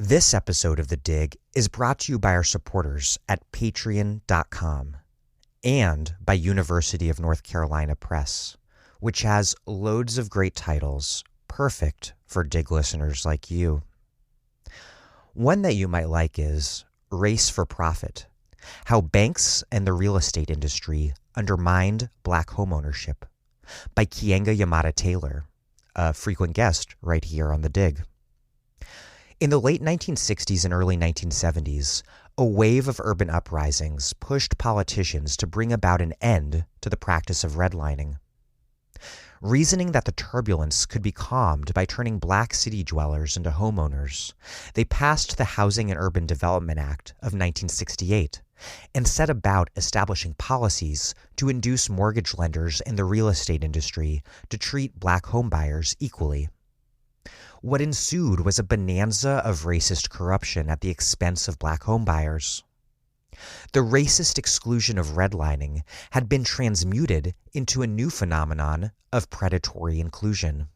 This episode of The Dig is brought to you by our supporters at patreon.com and by University of North Carolina Press, which has loads of great titles, perfect for Dig listeners like you. One that you might like is Race for Profit: How Banks and the Real Estate Industry Undermined Black Homeownership by Keeanga-Yamahtta Taylor, a frequent guest right here on The Dig. In the late 1960s and early 1970s, a wave of urban uprisings pushed politicians to bring about an end to the practice of redlining. Reasoning that the turbulence could be calmed by turning black city dwellers into homeowners, they passed the Housing and Urban Development Act of 1968 and set about establishing policies to induce mortgage lenders and the real estate industry to treat black homebuyers equally. What ensued was a bonanza of racist corruption at the expense of black homebuyers. The racist exclusion of redlining had been transmuted into a new phenomenon of predatory inclusion.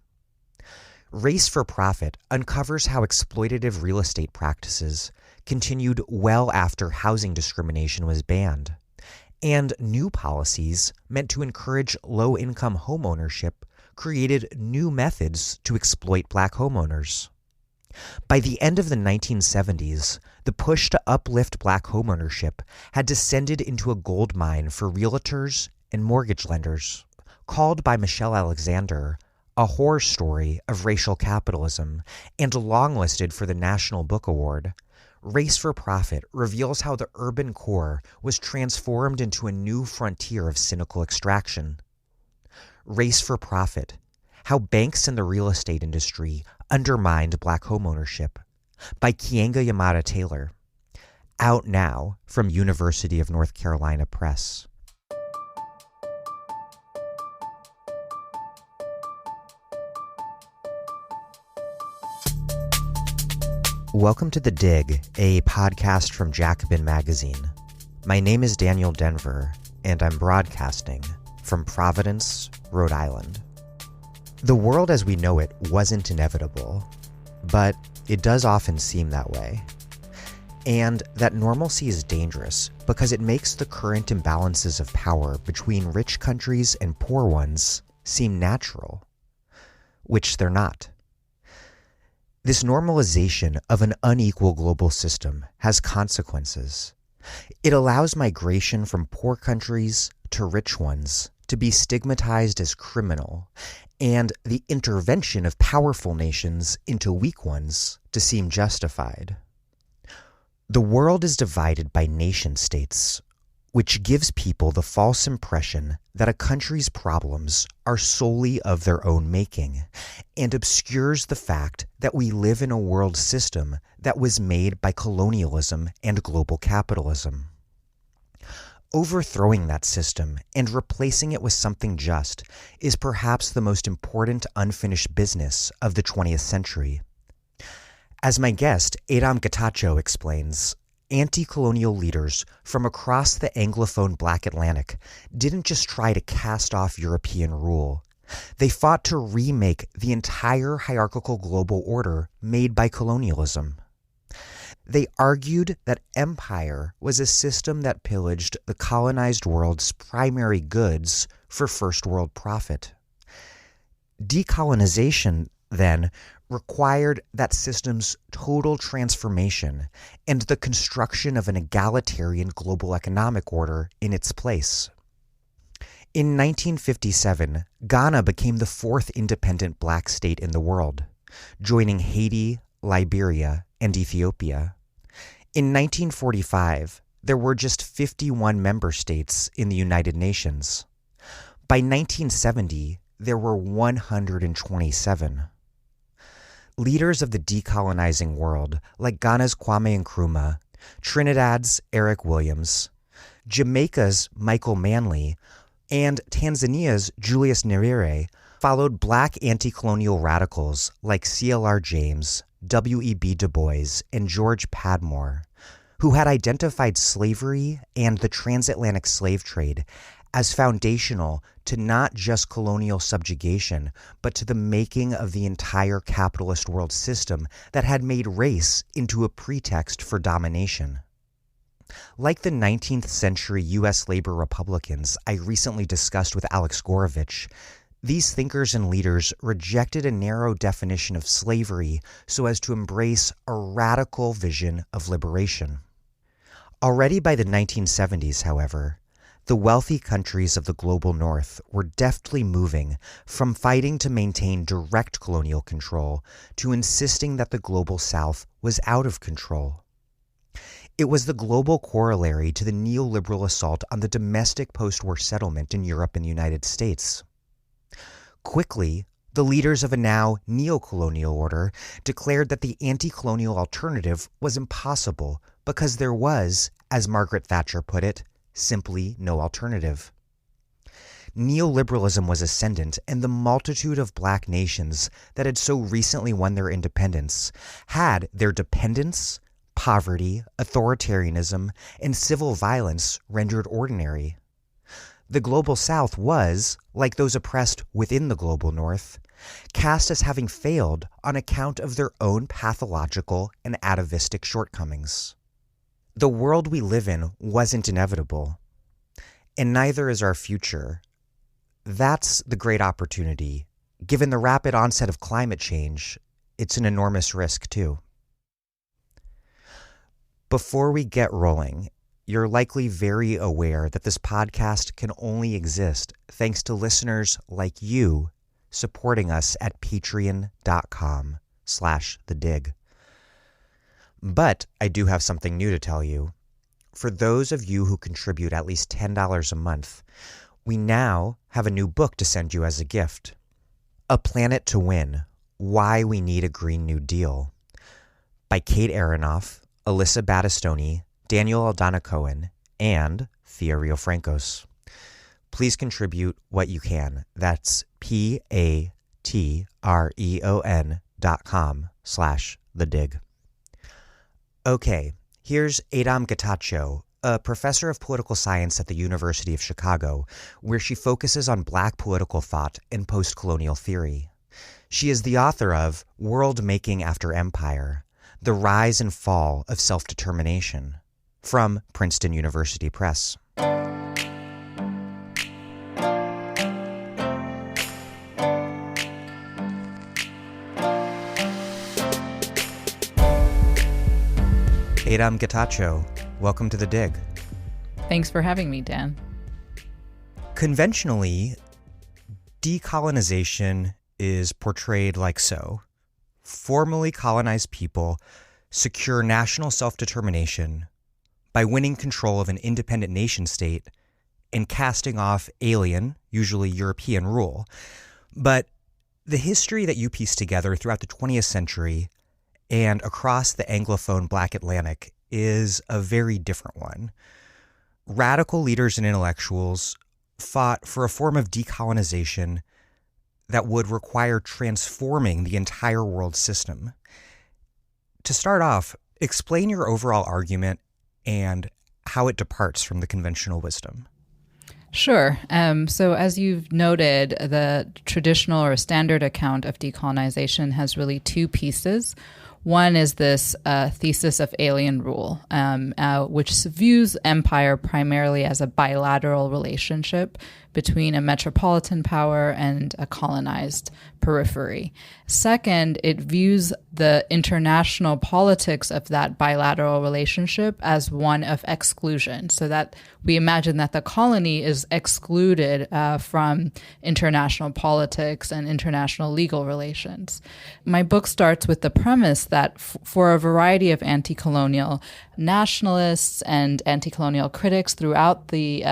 Race for Profit uncovers how exploitative real estate practices continued well after housing discrimination was banned, and new policies meant to encourage low-income homeownership created new methods to exploit black homeowners. By the end of the 1970s, the push to uplift black homeownership had descended into a gold mine for realtors and mortgage lenders, called by Michelle Alexander a horror story of racial capitalism and longlisted for the National Book Award. Race for Profit reveals how the urban core was transformed into a new frontier of cynical extraction. Race for Profit: How Banks and the Real Estate Industry Undermined Black Homeownership by Keeanga-Yamahtta Taylor. Out now from University of North Carolina Press. Welcome to The Dig, a podcast from Jacobin Magazine. My name is Daniel Denver, and I'm broadcasting from Providence, Rhode Island. The world as we know it wasn't inevitable, but it does often seem that way. And that normalcy is dangerous because it makes the current imbalances of power between rich countries and poor ones seem natural, which they're not. This normalization of an unequal global system has consequences. It allows migration from poor countries to rich ones to be stigmatized as criminal, and the intervention of powerful nations into weak ones to seem justified. The world is divided by nation-states, which gives people the false impression that a country's problems are solely of their own making, and obscures the fact that we live in a world system that was made by colonialism and global capitalism. Overthrowing that system and replacing it with something just is perhaps the most important unfinished business of the 20th century. As my guest, Adom Getachew, explains, anti-colonial leaders from across the Anglophone Black Atlantic didn't just try to cast off European rule. They fought to remake the entire hierarchical global order made by colonialism. They argued that empire was a system that pillaged the colonized world's primary goods for first world profit. Decolonization, then, required that system's total transformation and the construction of an egalitarian global economic order in its place. In 1957, Ghana became the fourth independent black state in the world, joining Haiti, Liberia, and Ethiopia. In 1945, there were just 51 member states in the United Nations. By 1970, there were 127. Leaders of the decolonizing world, like Ghana's Kwame Nkrumah, Trinidad's Eric Williams, Jamaica's Michael Manley, and Tanzania's Julius Nyerere, followed black anti-colonial radicals like C.L.R. James, W.E.B. Du Bois, and George Padmore, who had identified slavery and the transatlantic slave trade as foundational to not just colonial subjugation, but to the making of the entire capitalist world system that had made race into a pretext for domination. Like the 19th century U.S. labor Republicans I recently discussed with Alex Gorovich, these thinkers and leaders rejected a narrow definition of slavery so as to embrace a radical vision of liberation. Already by the 1970s, however, the wealthy countries of the global north were deftly moving from fighting to maintain direct colonial control to insisting that the global south was out of control. It was the global corollary to the neoliberal assault on the domestic post-war settlement in Europe and the United States. Quickly, the leaders of a now neocolonial order declared that the anti-colonial alternative was impossible because there was, as Margaret Thatcher put it, simply no alternative. Neoliberalism was ascendant, and the multitude of black nations that had so recently won their independence had their dependence, poverty, authoritarianism, and civil violence rendered ordinary. The global south was, like those oppressed within the global north, cast as having failed on account of their own pathological and atavistic shortcomings. The world we live in wasn't inevitable, and neither is our future. That's the great opportunity. Given the rapid onset of climate change, it's an enormous risk too. Before we get rolling, you're likely very aware that this podcast can only exist thanks to listeners like you supporting us at patreon.com/thedig. But I do have something new to tell you. For those of you who contribute at least $10 a month, we now have a new book to send you as a gift. A Planet to Win: Why We Need a Green New Deal by Kate Aronoff, Alyssa Battistoni, Daniel Aldana Cohen, and Thea Riofrancos. Please contribute what you can. That's patreon.com/thedig. Okay, here's Adom Getachew, a professor of political science at the University of Chicago, where she focuses on Black political thought and post-colonial theory. She is the author of Worldmaking After Empire: The Rise and Fall of Self-Determination, from Princeton University Press. Adom Getachew, welcome to The Dig. Thanks for having me, Dan. Conventionally, decolonization is portrayed like so. Formerly colonized people secure national self-determination by winning control of an independent nation state and casting off alien, usually European, rule. But the history that you piece together throughout the 20th century and across the Anglophone Black Atlantic is a very different one. Radical leaders and intellectuals fought for a form of decolonization that would require transforming the entire world system. To start off, explain your overall argument and how it departs from the conventional wisdom. Sure. So as you've noted, the traditional or standard account of decolonization has really two pieces. One is this thesis of alien rule, which views empire primarily as a bilateral relationship between a metropolitan power and a colonized periphery. Second, it views the international politics of that bilateral relationship as one of exclusion, so that we imagine that the colony is excluded from international politics and international legal relations. My book starts with the premise that for a variety of anti-colonial nationalists and anti-colonial critics throughout the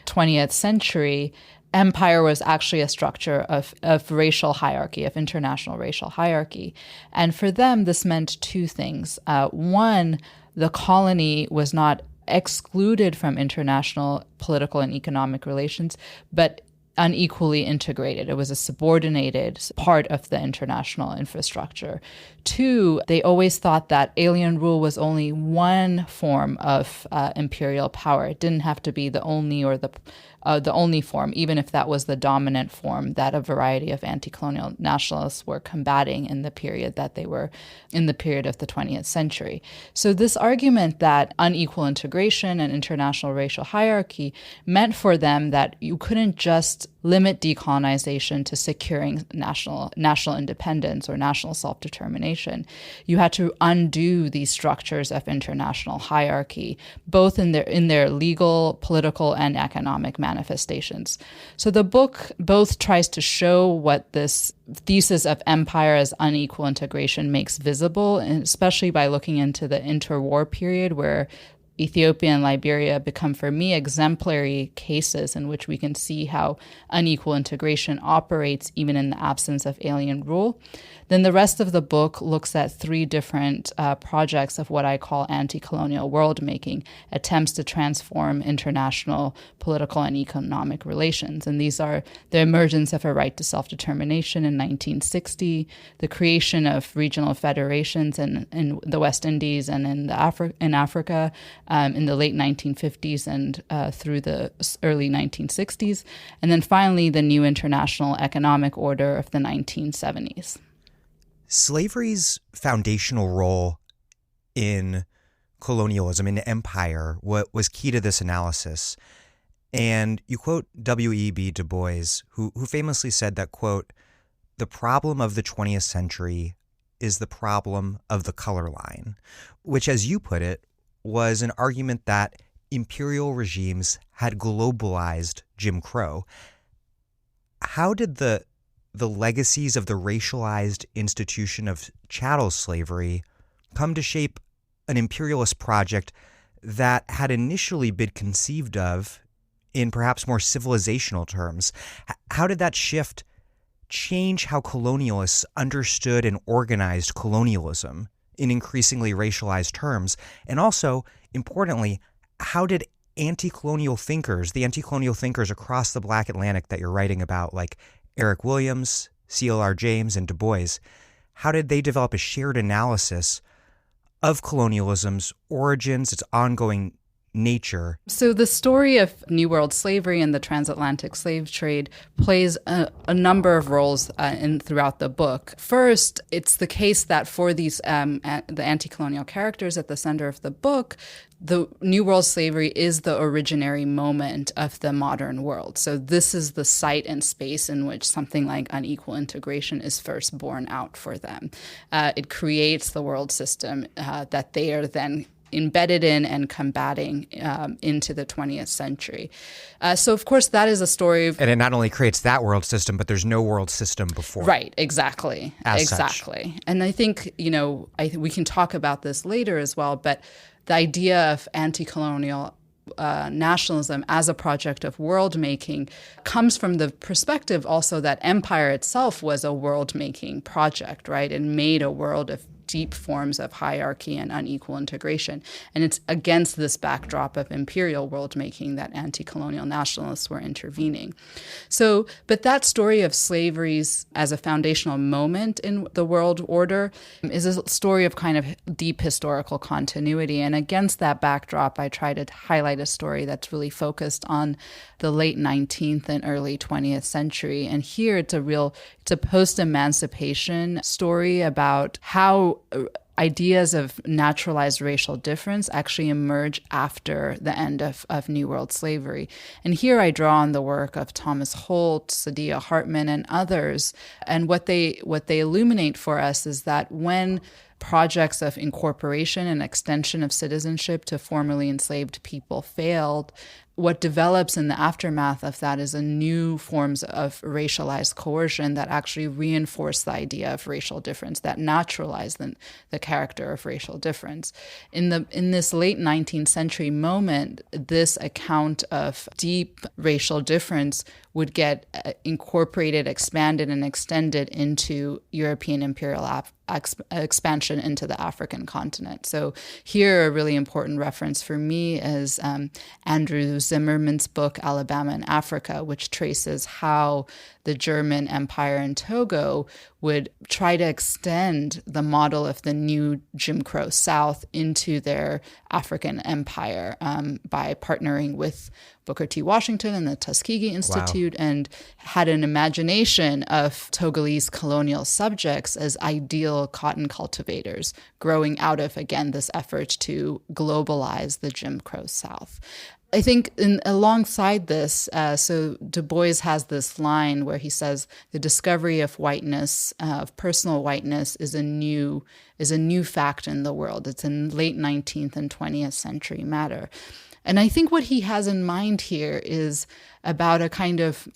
20th century, empire was actually a structure of racial hierarchy, of international racial hierarchy. And for them, this meant two things. One, the colony was not excluded from international political and economic relations, but unequally integrated. It was a subordinated part of the international infrastructure. Two, they always thought that alien rule was only one form of imperial power. It didn't have to be the only or the only form, even if that was the dominant form that a variety of anti-colonial nationalists were combating in the period that they were in the period of the 20th century. So this argument that unequal integration and international racial hierarchy meant for them that you couldn't just limit decolonization to securing national independence or national self-determination. You had to undo these structures of international hierarchy, both in their legal, political, and economic manifestations. So the book both tries to show what this thesis of empire as unequal integration makes visible, and especially by looking into the interwar period where Ethiopia and Liberia become, for me, exemplary cases in which we can see how unequal integration operates even in the absence of alien rule. Then the rest of the book looks at three different projects of what I call anti-colonial worldmaking, attempts to transform international political and economic relations. And these are the emergence of a right to self-determination in 1960, the creation of regional federations in the West Indies and in Africa, in the late 1950s and through the early 1960s, and then finally the new international economic order of the 1970s. Slavery's foundational role in colonialism, in empire, was key to this analysis. And you quote W.E.B. Du Bois, who famously said that, quote, "The problem of the 20th century is the problem of the color line," which, as you put it, was an argument that imperial regimes had globalized Jim Crow. How did the legacies of the racialized institution of chattel slavery come to shape an imperialist project that had initially been conceived of in perhaps more civilizational terms? How did that shift change how colonialists understood and organized colonialism in increasingly racialized terms? And also, importantly, how did the anti-colonial thinkers across the Black Atlantic that you're writing about, like Eric Williams, C.L.R. James, and Du Bois, how did they develop a shared analysis of colonialism's origins, its ongoing nature? So the story of New World slavery and the transatlantic slave trade plays a number of roles throughout the book. First, it's the case that for these the anti-colonial characters at the center of the book, the New World slavery is the originary moment of the modern world. So this is the site and space in which something like unequal integration is first born out for them. It creates the world system that they are then embedded in and combating into the 20th century. So, of course, that is a story of... And it not only creates that world system, but there's no world system before. Right, exactly. Exactly. And I think, we can talk about this later as well, but the idea of anti-colonial nationalism as a project of world-making comes from the perspective also that empire itself was a world-making project, right? It made a world of deep forms of hierarchy and unequal integration. And it's against this backdrop of imperial world-making that anti-colonial nationalists were intervening. So, but that story of slavery's as a foundational moment in the world order is a story of kind of deep historical continuity. And against that backdrop, I try to highlight a story that's really focused on the late 19th and early 20th century. And here it's a post-emancipation story about how ideas of naturalized racial difference actually emerge after the end of New World slavery. And here I draw on the work of Thomas Holt, Saidiya Hartman, and others. And what they illuminate for us is that when projects of incorporation and extension of citizenship to formerly enslaved people failed, what develops in the aftermath of that is a new forms of racialized coercion that actually reinforce the idea of racial difference, that naturalize the character of racial difference. In this late 19th century moment, this account of deep racial difference would get incorporated, expanded, and extended into European imperial expansion into the African continent. So here, a really important reference for me is Andrew Zimmerman's book, Alabama and Africa, which traces how the German Empire in Togo would try to extend the model of the new Jim Crow South into their African empire by partnering with Booker T. Washington and the Tuskegee Institute, and had an imagination of Togolese colonial subjects as ideal cotton cultivators, growing out of, again, this effort to globalize the Jim Crow South. I think alongside this, so Du Bois has this line where he says the discovery of whiteness, of personal whiteness, is a new fact in the world. It's in late 19th and 20th century matter. And I think what he has in mind here is about a kind of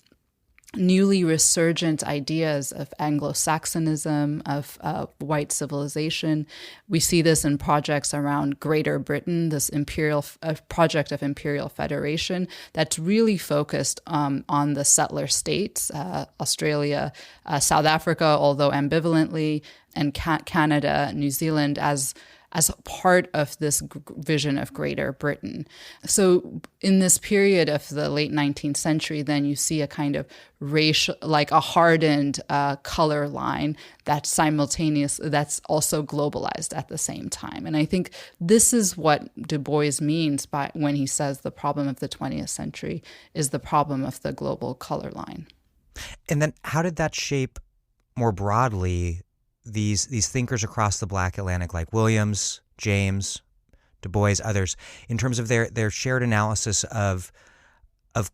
newly resurgent ideas of Anglo-Saxonism, of white civilization. We see this in projects around Greater Britain, this project of imperial federation that's really focused on the settler states, Australia, South Africa, although ambivalently, and Canada, New Zealand, as part of this vision of Greater Britain. So in this period of the late 19th century, then you see a kind of racial, like a hardened color line that's simultaneous, that's also globalized at the same time. And I think this is what Du Bois means by when he says the problem of the 20th century is the problem of the global color line. And then how did that shape more broadly these thinkers across the Black Atlantic, like Williams, James, Du Bois, others, in terms of their shared analysis of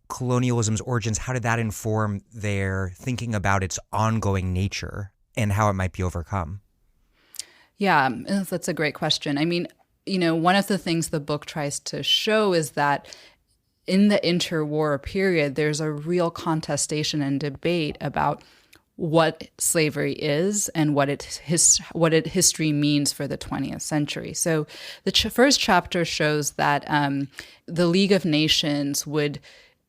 colonialism's origins? How did that inform their thinking about its ongoing nature and how it might be overcome? Yeah, that's a great question. I mean, one of the things the book tries to show is that in the interwar period, there's a real contestation and debate about what slavery is and what history means for the 20th century. So the first chapter shows that the League of Nations would,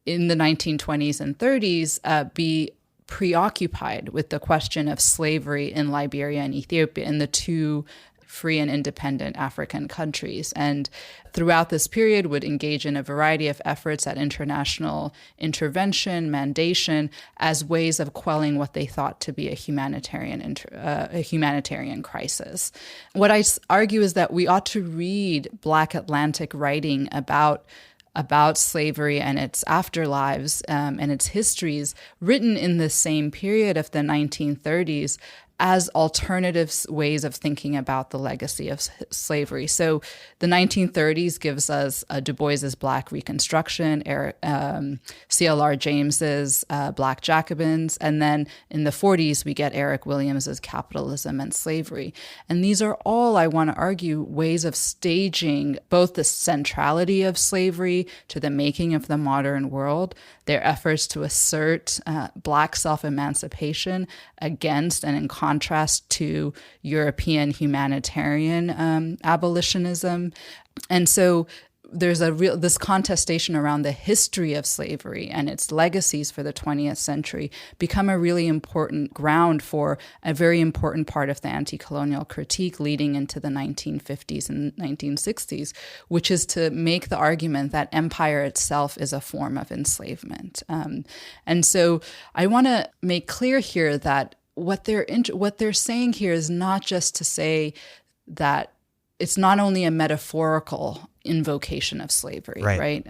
in the 1920s and 30s, be preoccupied with the question of slavery in Liberia and Ethiopia, in the two free and independent African countries. And throughout this period would engage in a variety of efforts at international intervention, mandation, as ways of quelling what they thought to be a humanitarian crisis. What I argue is that we ought to read Black Atlantic writing about slavery and its afterlives and its histories written in the same period of the 1930s as alternative ways of thinking about the legacy of slavery. So the 1930s gives us Du Bois's Black Reconstruction, C.L.R. James's Black Jacobins, and then in the 40s we get Eric Williams's Capitalism and Slavery. And these are all, I want to argue, ways of staging both the centrality of slavery to the making of the modern world, their efforts to assert Black self-emancipation against and in contrast to European humanitarian abolitionism. And so there's this contestation around the history of slavery and its legacies for the 20th century become a really important ground for a very important part of the anti-colonial critique leading into the 1950s and 1960s, which is to make the argument that empire itself is a form of enslavement. And so I want to make clear here that what they're saying here is not just to say that it's not only a metaphorical invocation of slavery, right?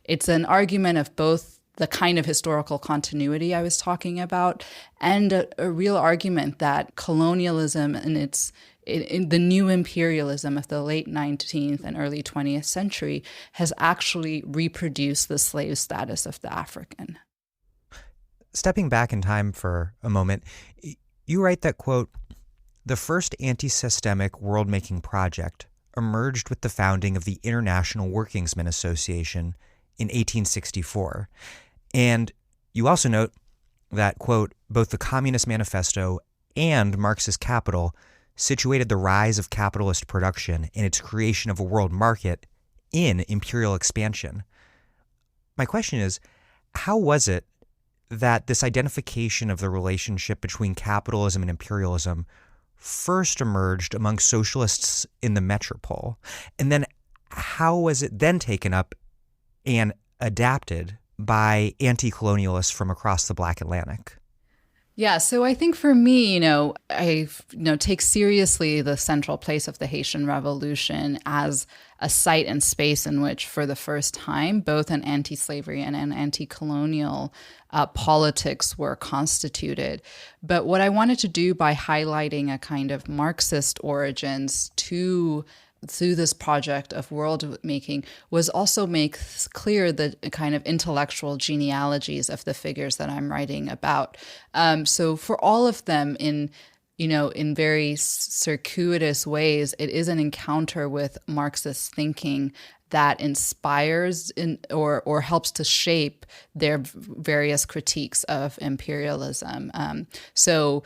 It's an argument of both the kind of historical continuity I was talking about and a real argument that colonialism and in the new imperialism of the late 19th and early 20th century has actually reproduced the slave status of the African. Stepping back in time for a moment, you write that, quote, "The first anti-systemic world-making project emerged with the founding of the International Workingsmen Association in 1864. And you also note that, quote, both the Communist Manifesto and Marxist Capital situated the rise of capitalist production and its creation of a world market in imperial expansion. My question is, how was it that this identification of the relationship between capitalism and imperialism first emerged among socialists in the metropole? And then how was it then taken up and adapted by anti-colonialists from across the Black Atlantic? Yeah, so I think for me, I take seriously the central place of the Haitian Revolution as a site and space in which, for the first time, both an anti-slavery and an anti-colonial politics were constituted. But what I wanted to do by highlighting a kind of Marxist origins through this project of world making was also make clear the kind of intellectual genealogies of the figures that I'm writing about. So for all of them, in very circuitous ways, it is an encounter with Marxist thinking that inspires or helps to shape their various critiques of imperialism. So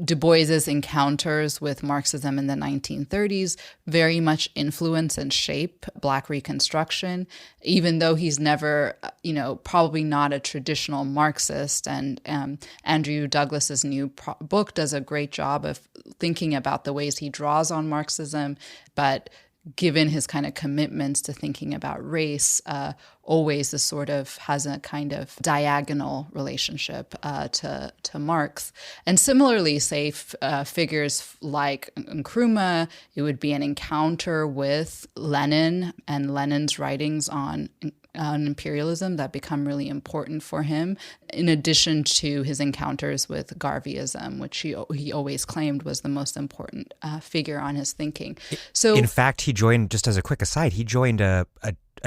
Du Bois's encounters with Marxism in the 1930s very much influence and shape Black Reconstruction, even though he's never, probably not a traditional Marxist. And Andrew Douglas's new book does a great job of thinking about the ways he draws on Marxism, but given his kind of commitments to thinking about race, always has a kind of diagonal relationship to Marx. And similarly, say figures like Nkrumah, it would be an encounter with Lenin and Lenin's writings on imperialism that become really important for him, in addition to his encounters with Garveyism, which he always claimed was the most important figure on his thinking. So, in fact, he joined, just as a quick aside, he joined a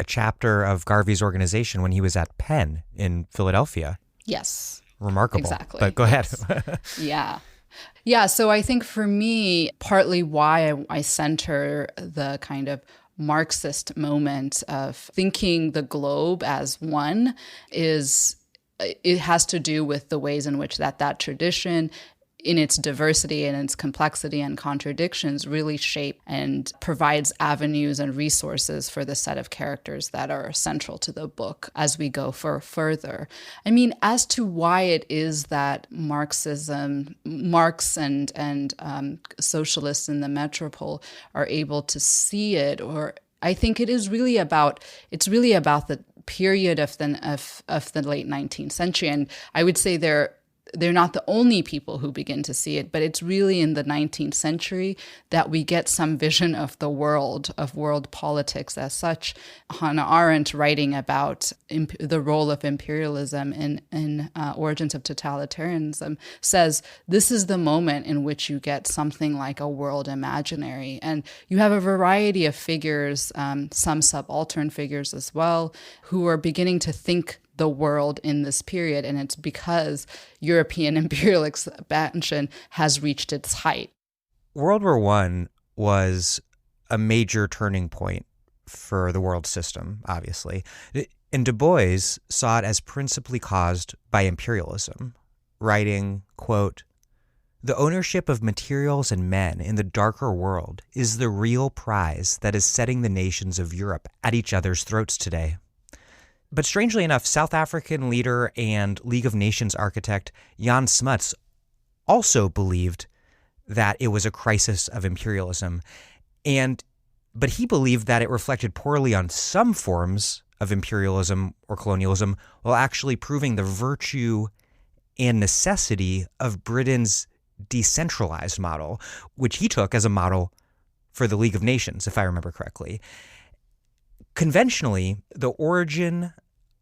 chapter of Garvey's organization when he was at Penn in Philadelphia. Yes. Remarkable. Exactly. But go ahead. Yes. Yeah. So I think for me, partly why I center the kind of Marxist moment of thinking the globe as one is it has to do with the ways in which that tradition, in its diversity and its complexity and contradictions, really shape and provides avenues and resources for the set of characters that are central to the book as we go further. I mean, as to why it is that Marx and socialists in the metropole are able to see it, or I think it's really about the period of the late 19th century, and I would say they're not the only people who begin to see it, but it's really in the 19th century that we get some vision of the world, of world politics as such. Hannah Arendt, writing about the role of imperialism in Origins of Totalitarianism, says this is the moment in which you get something like a world imaginary. And you have a variety of figures, some subaltern figures as well, who are beginning to think the world in this period, and it's because European imperial expansion has reached its height. World War I was a major turning point for the world system, obviously. And Du Bois saw it as principally caused by imperialism, writing, quote, "The ownership of materials and men in the darker world is the real prize that is setting the nations of Europe at each other's throats today." But strangely enough, South African leader and League of Nations architect Jan Smuts also believed that it was a crisis of imperialism. But he believed that it reflected poorly on some forms of imperialism or colonialism, while actually proving the virtue and necessity of Britain's decentralized model, which he took as a model for the League of Nations, if I remember correctly. Conventionally, the origin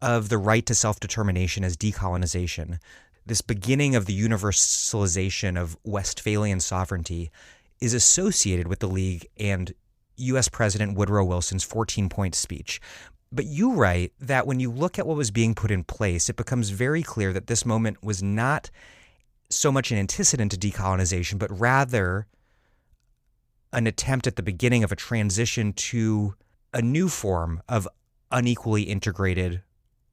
of the right to self-determination as decolonization, this beginning of the universalization of Westphalian sovereignty, is associated with the League and U.S. President Woodrow Wilson's 14-point speech. But you write that when you look at what was being put in place, it becomes very clear that this moment was not so much an antecedent to decolonization, but rather an attempt at the beginning of a transition to a new form of unequally integrated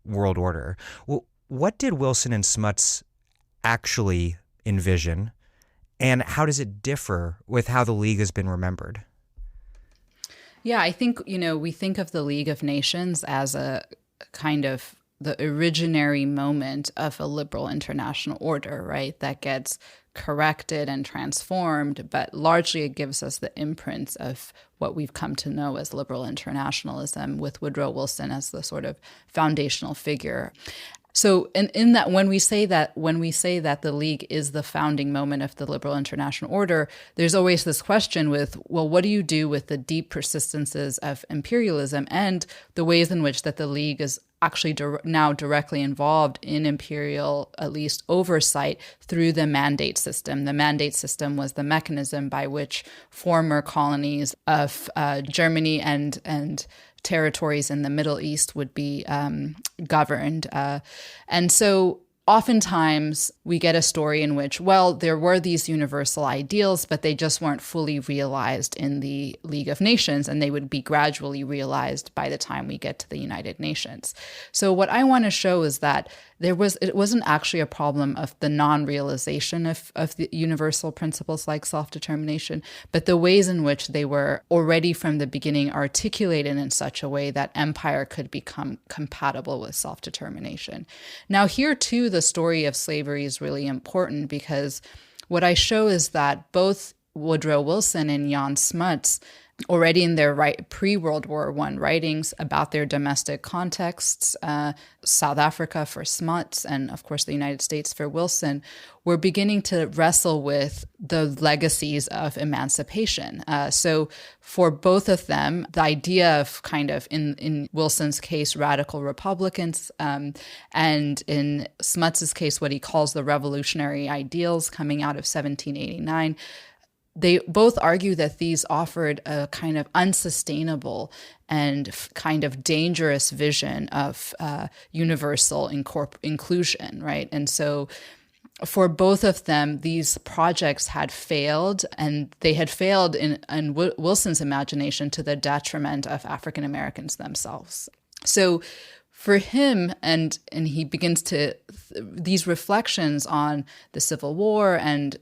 world order. Well, what did Wilson and Smuts actually envision, and how does it differ with how the League has been remembered? Yeah, I think, we think of the League of Nations as a kind of the originary moment of a liberal international order, right? That gets corrected and transformed, but largely it gives us the imprints of what we've come to know as liberal internationalism, with Woodrow Wilson as the sort of foundational figure. So in that, when we say that the League is the founding moment of the liberal international order, there's always this question with, well, what do you do with the deep persistences of imperialism and the ways in which that the League is actually now directly involved in imperial, at least oversight, through the mandate system. The mandate system was the mechanism by which former colonies of Germany and territories in the Middle East would be governed. And so oftentimes we get a story in which, well, there were these universal ideals, but they just weren't fully realized in the League of Nations, and they would be gradually realized by the time we get to the United Nations. So what I want to show is that it wasn't actually a problem of the non-realization of the universal principles like self-determination, but the ways in which they were already from the beginning articulated in such a way that empire could become compatible with self-determination. Now here too, the story of slavery is really important, because what I show is that both Woodrow Wilson and Jan Smuts, already in their pre-World War I writings about their domestic contexts, South Africa for Smuts and, of course, the United States for Wilson, were beginning to wrestle with the legacies of emancipation. So for both of them, the idea of kind of, in Wilson's case, radical Republicans, and in Smuts's case, what he calls the revolutionary ideals coming out of 1789, they both argue that these offered a kind of unsustainable and kind of dangerous vision of universal inclusion, right? And so for both of them, these projects had failed, and they had failed in Wilson's imagination to the detriment of African Americans themselves. So for him, and he begins to, these reflections on the Civil War and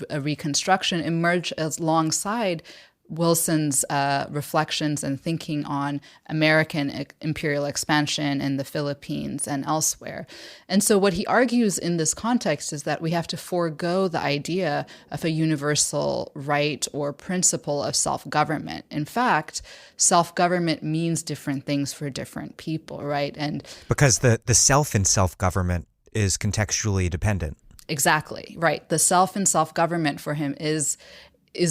a Reconstruction emerge alongside Wilson's reflections and thinking on American imperial expansion in the Philippines and elsewhere. And so what he argues in this context is that we have to forego the idea of a universal right or principle of self-government. In fact, self-government means different things for different people, right? And because the self in self-government is contextually dependent. Exactly, right. The self in self-government for him is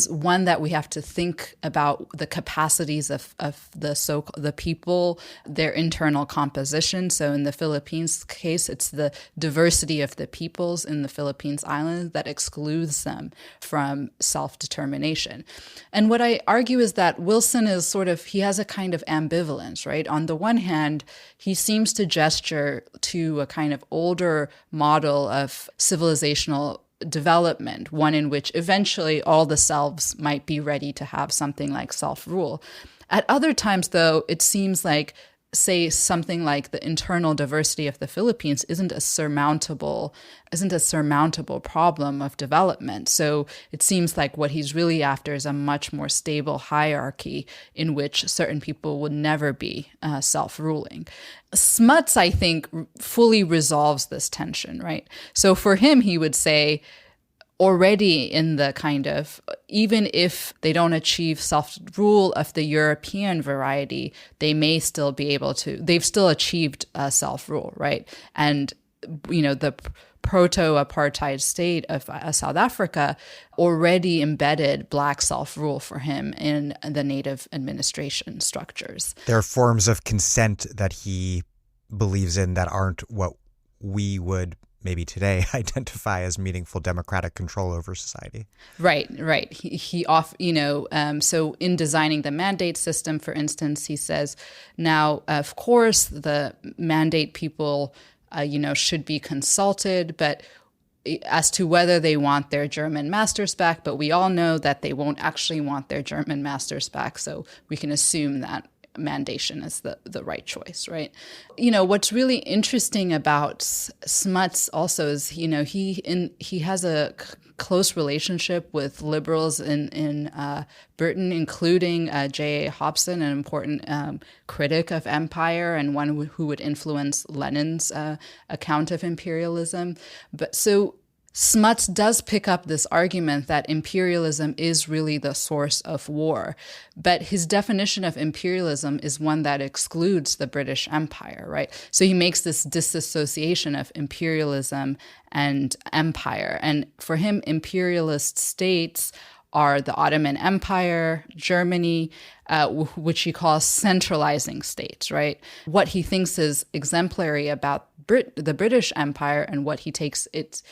one that we have to think about the capacities of the people, their internal composition. So in the Philippines case, it's the diversity of the peoples in the Philippines island that excludes them from self-determination. And what I argue is that Wilson is he has a kind of ambivalence, right? On the one hand, he seems to gesture to a kind of older model of civilizational development, one in which eventually all the selves might be ready to have something like self-rule. At other times, though, it seems like, say, something like the internal diversity of the Philippines isn't a surmountable problem of development. So it seems like what he's really after is a much more stable hierarchy in which certain people would never be self-ruling. Smuts, I think, fully resolves this tension, right? So for him, he would say, already in the kind of, even if they don't achieve self-rule of the European variety, they may still be able to, they've still achieved self-rule, right? And, the proto-apartheid state of South Africa already embedded Black self-rule for him in the native administration structures. There are forms of consent that he believes in that aren't what we would maybe today identify as meaningful democratic control over society. Right. So in designing the mandate system, for instance, he says, now, of course, the mandate people, should be consulted, but as to whether they want their German masters back, but we all know that they won't actually want their German masters back, so we can assume that mandation is the right choice, right? What's really interesting about Smuts also is, he has a close relationship with liberals in Britain, including J.A. Hobson, an important critic of empire and one who would influence Lenin's account of imperialism. But so Smuts does pick up this argument that imperialism is really the source of war, but his definition of imperialism is one that excludes the British Empire, right? So he makes this disassociation of imperialism and empire. And for him, imperialist states are the Ottoman Empire, Germany, which he calls centralizing states, right? What he thinks is exemplary about the British Empire and why he takes it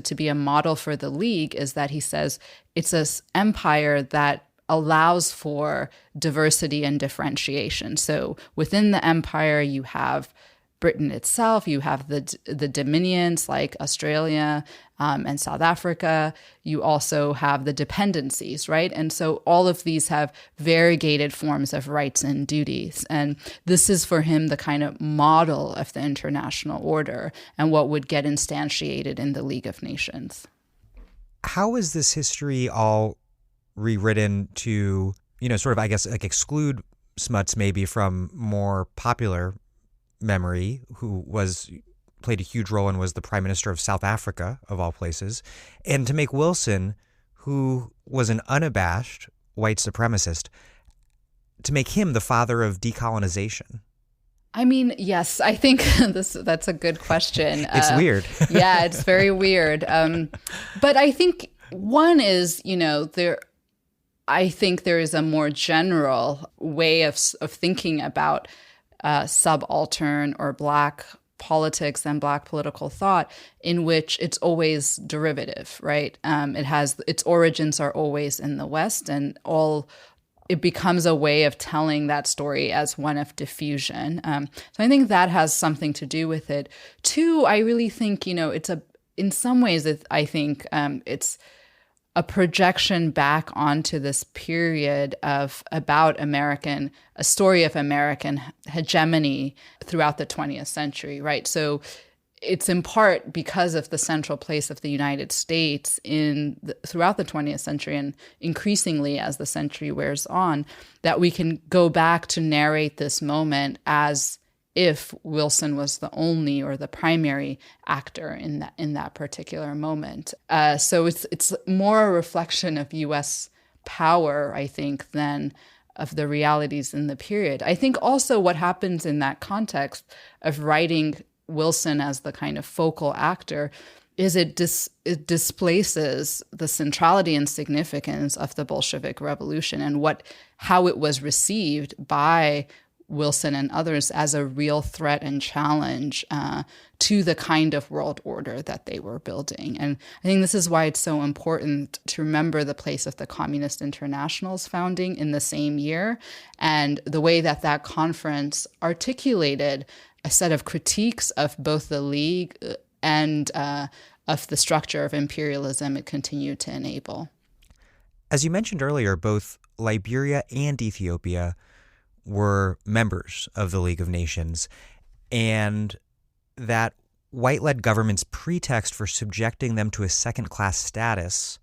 to be a model for the League is that he says it's an empire that allows for diversity and differentiation. So within the empire, you have Britain itself, you have the dominions like Australia and South Africa. You also have the dependencies, right? And so all of these have variegated forms of rights and duties. And this is for him the kind of model of the international order and what would get instantiated in the League of Nations. How is this history all rewritten to, sort of, I guess, like exclude Smuts maybe from more popular memory, who played a huge role and was the Prime Minister of South Africa, of all places, and to make Wilson, who was an unabashed white supremacist, to make him the father of decolonization? I mean, yes, I think that's a good question. It's weird. Yeah, it's very weird. But I think one is, I think there is a more general way of thinking about subaltern or Black politics and Black political thought in which it's always derivative, right? Its origins are always in the West, and it becomes a way of telling that story as one of diffusion. So I think that has something to do with it. Two, I really think, in some ways, it's a projection back onto this period about a story of American hegemony throughout the 20th century, right? So it's in part because of the central place of the United States throughout the 20th century, and increasingly as the century wears on, that we can go back to narrate this moment as if Wilson was the only or the primary actor in that particular moment. So it's more a reflection of U.S. power, I think, than of the realities in the period. I think also what happens in that context of writing Wilson as the kind of focal actor is it displaces the centrality and significance of the Bolshevik Revolution and how it was received by Wilson and others as a real threat and challenge to the kind of world order that they were building. And I think this is why it's so important to remember the place of the Communist International's founding in the same year, and the way that conference articulated a set of critiques of both the League and of the structure of imperialism it continued to enable. As you mentioned earlier, both Liberia and Ethiopia were members of the League of Nations, and that white-led government's pretext for subjecting them to a second-class status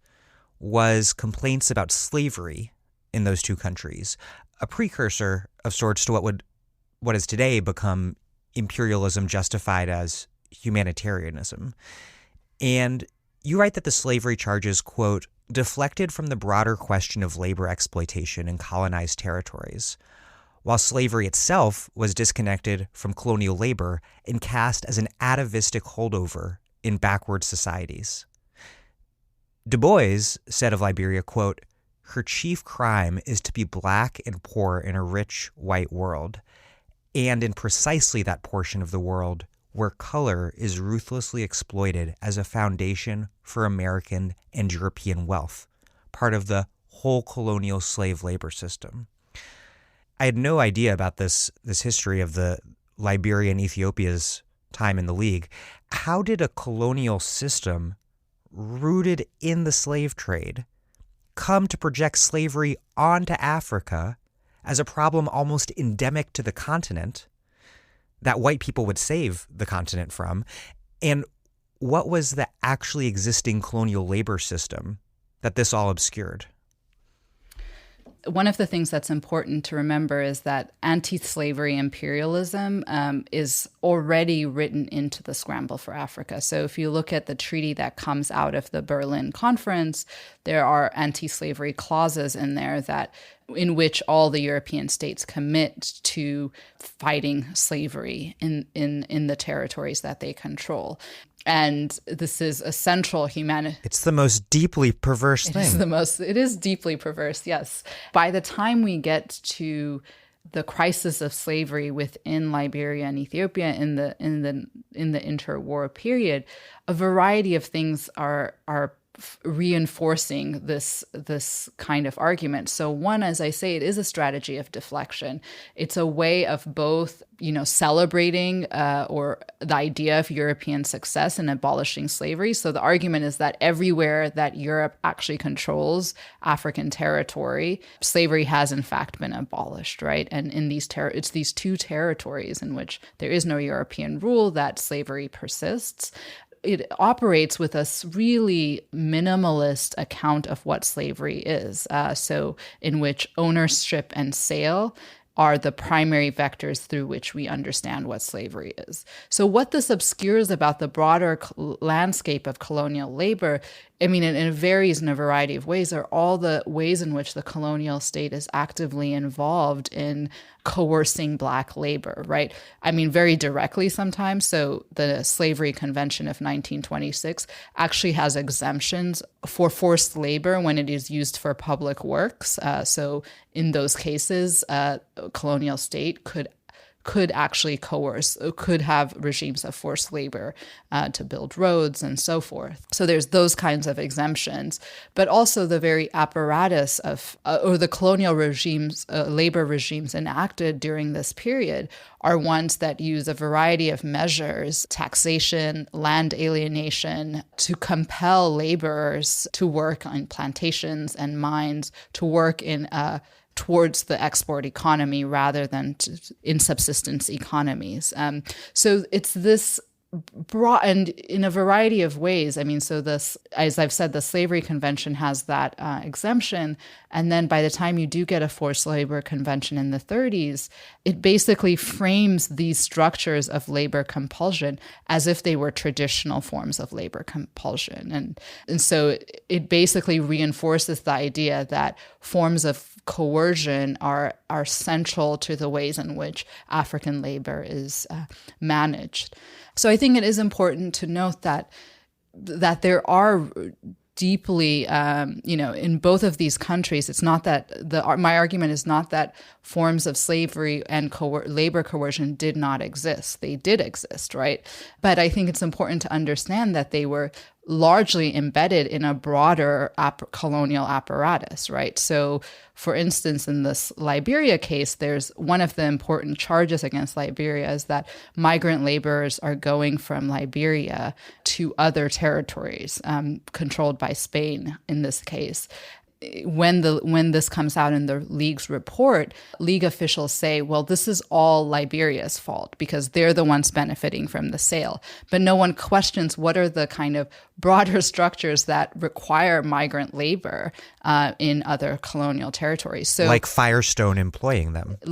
was complaints about slavery in those two countries, a precursor of sorts to what has today become imperialism justified as humanitarianism. And you write that the slavery charges, quote, deflected from the broader question of labor exploitation in colonized territories, while slavery itself was disconnected from colonial labor and cast as an atavistic holdover in backward societies. Du Bois said of Liberia, quote, her chief crime is to be black and poor in a rich white world, and in precisely that portion of the world where color is ruthlessly exploited as a foundation for American and European wealth, part of the whole colonial slave labor system. I had no idea about this history of the Liberia and Ethiopia's time in the League. How did a colonial system rooted in the slave trade come to project slavery onto Africa as a problem almost endemic to the continent that white people would save the continent from? And what was the actually existing colonial labor system that this all obscured? One of the things that's important to remember is that anti-slavery imperialism is already written into the scramble for Africa. So if you look at the treaty that comes out of the Berlin Conference, there are anti-slavery clauses in there in which all the European states commit to fighting slavery in the territories that they control. And this is a central It's the most deeply perverse thing. It is deeply perverse, yes. By the time we get to the crisis of slavery within Liberia and Ethiopia in the interwar period, a variety of things are reinforcing this kind of argument. So one, as I say, it is a strategy of deflection. It's a way of both, celebrating or the idea of European success in abolishing slavery. So the argument is that everywhere that Europe actually controls African territory, slavery has in fact been abolished, right? And in it's these two territories in which there is no European rule that slavery persists. It operates with a really minimalist account of what slavery is. So in which ownership and sale are the primary vectors through which we understand what slavery is. So what this obscures about the broader landscape of colonial labor, it varies in a variety of ways, are all the ways in which the colonial state is actively involved in coercing Black labor, right? Very directly sometimes. So the Slavery Convention of 1926 actually has exemptions for forced labor when it is used for public works. So in those cases, colonial state could actually could have regimes of forced labor to build roads and so forth. So there's those kinds of exemptions, but also the very apparatus of, or the colonial regimes, labor regimes enacted during this period are ones that use a variety of measures, taxation, land alienation, to compel laborers to work on plantations and mines, to work in towards the export economy rather than in subsistence economies. So it's this broad, and in a variety of ways. So this, as I've said, the Slavery Convention has that exemption. And then by the time you do get a forced labor convention in the 30s, it basically frames these structures of labor compulsion as if they were traditional forms of labor compulsion. And so it basically reinforces the idea that forms of coercion are central to the ways in which African labor is managed. So I think it is important to note that there are deeply, in both of these countries, it's not that my argument is not that forms of slavery and labor coercion did not exist. They did exist, right? But I think it's important to understand that they were largely embedded in a broader colonial apparatus, right? So, for instance, in this Liberia case, there's one of the important charges against Liberia is that migrant laborers are going from Liberia to other territories controlled by Spain in this case. When this comes out in the League's report, League officials say, well, this is all Liberia's fault because they're the ones benefiting from the sale. But no one questions what are the kind of broader structures that require migrant labor in other colonial territories. So, like Firestone employing them. So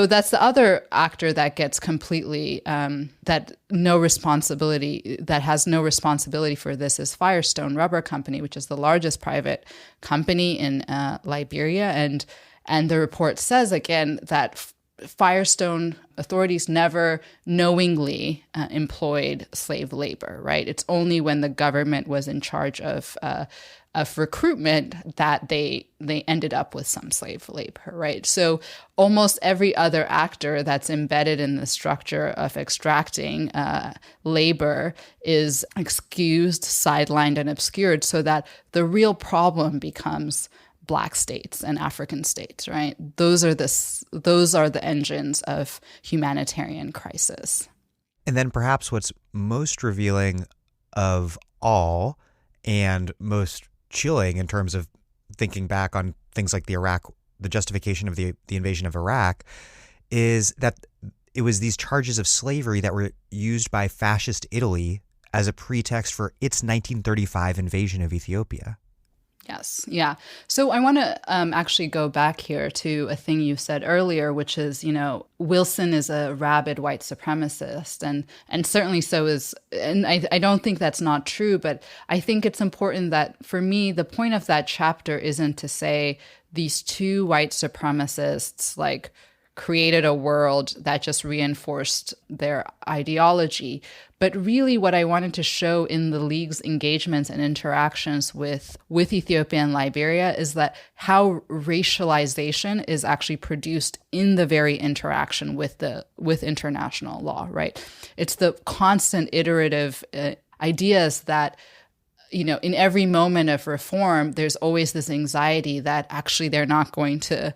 that's the other actor that gets completely that has no responsibility for this is Firestone Rubber Company, which is the largest private company in Liberia, and the report says again that Firestone authorities never knowingly employed slave labor, right? It's only when the government was in charge of recruitment that they ended up with some slave labor, right? So almost every other actor that's embedded in the structure of extracting labor is excused, sidelined, and obscured so that the real problem becomes Black states and African states, right? Those are the engines of humanitarian crisis. And then perhaps what's most revealing of all and most chilling in terms of thinking back on things like the justification of the invasion of Iraq, is that it was these charges of slavery that were used by fascist Italy as a pretext for its 1935 invasion of Ethiopia. Yes. Yeah. So I want to actually go back here to a thing you said earlier, which is, Wilson is a rabid white supremacist, and certainly so is, and I don't think that's not true, but I think it's important that for me, the point of that chapter isn't to say these two white supremacists like created a world that just reinforced their ideology. But really what I wanted to show in the League's engagements and interactions with Ethiopia and Liberia is that how racialization is actually produced in the very interaction with international law, right? It's the constant iterative ideas that in every moment of reform, there's always this anxiety that actually they're not going to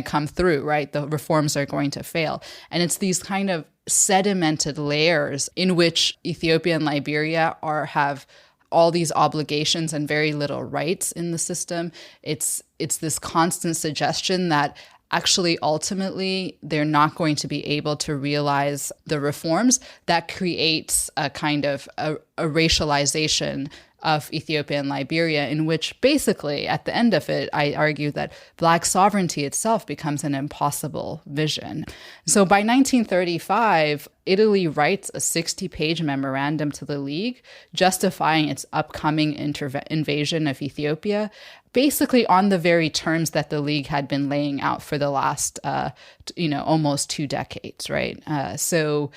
come through, right? The reforms are going to fail. And it's these kind of sedimented layers in which Ethiopia and Liberia have all these obligations and very little rights in the system. It's this constant suggestion that actually, ultimately, they're not going to be able to realize the reforms that creates a kind of a racialization of Ethiopia and Liberia, in which basically, at the end of it, I argue that Black sovereignty itself becomes an impossible vision. So by 1935, Italy writes a 60-page memorandum to the League justifying its upcoming invasion of Ethiopia, basically on the very terms that the League had been laying out for the last, almost 2 decades, right? So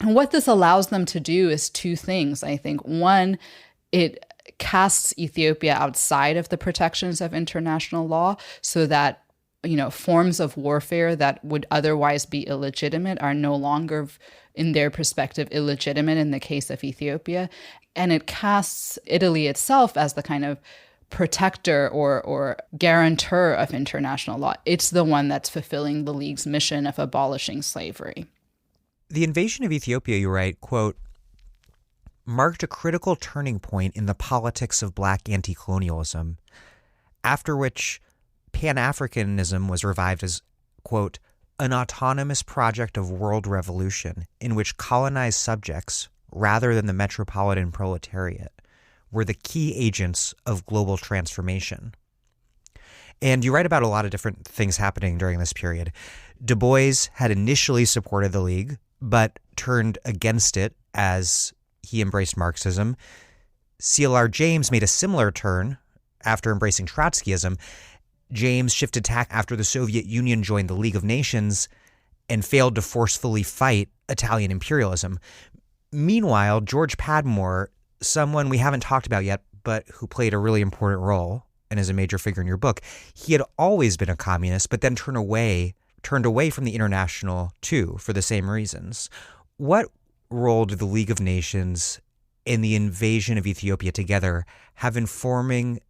what this allows them to do is two things, I think. One, it casts Ethiopia outside of the protections of international law so that, forms of warfare that would otherwise be illegitimate are no longer, in their perspective, illegitimate in the case of Ethiopia. And it casts Italy itself as the kind of protector or guarantor of international law. It's the one that's fulfilling the League's mission of abolishing slavery. The invasion of Ethiopia, you write, quote, marked a critical turning point in the politics of Black anti-colonialism, after which Pan-Africanism was revived as, quote, an autonomous project of world revolution in which colonized subjects, rather than the metropolitan proletariat, were the key agents of global transformation. And you write about a lot of different things happening during this period. Du Bois had initially supported the League, but turned against it as he embraced Marxism. CLR James made a similar turn after embracing Trotskyism. James shifted tack after the Soviet Union joined the League of Nations and failed to forcefully fight Italian imperialism. Meanwhile, George Padmore, someone we haven't talked about yet, but who played a really important role and is a major figure in your book, he had always been a communist, but then turned away from the International too for the same reasons. What role did the League of Nations and the invasion of Ethiopia together have in forming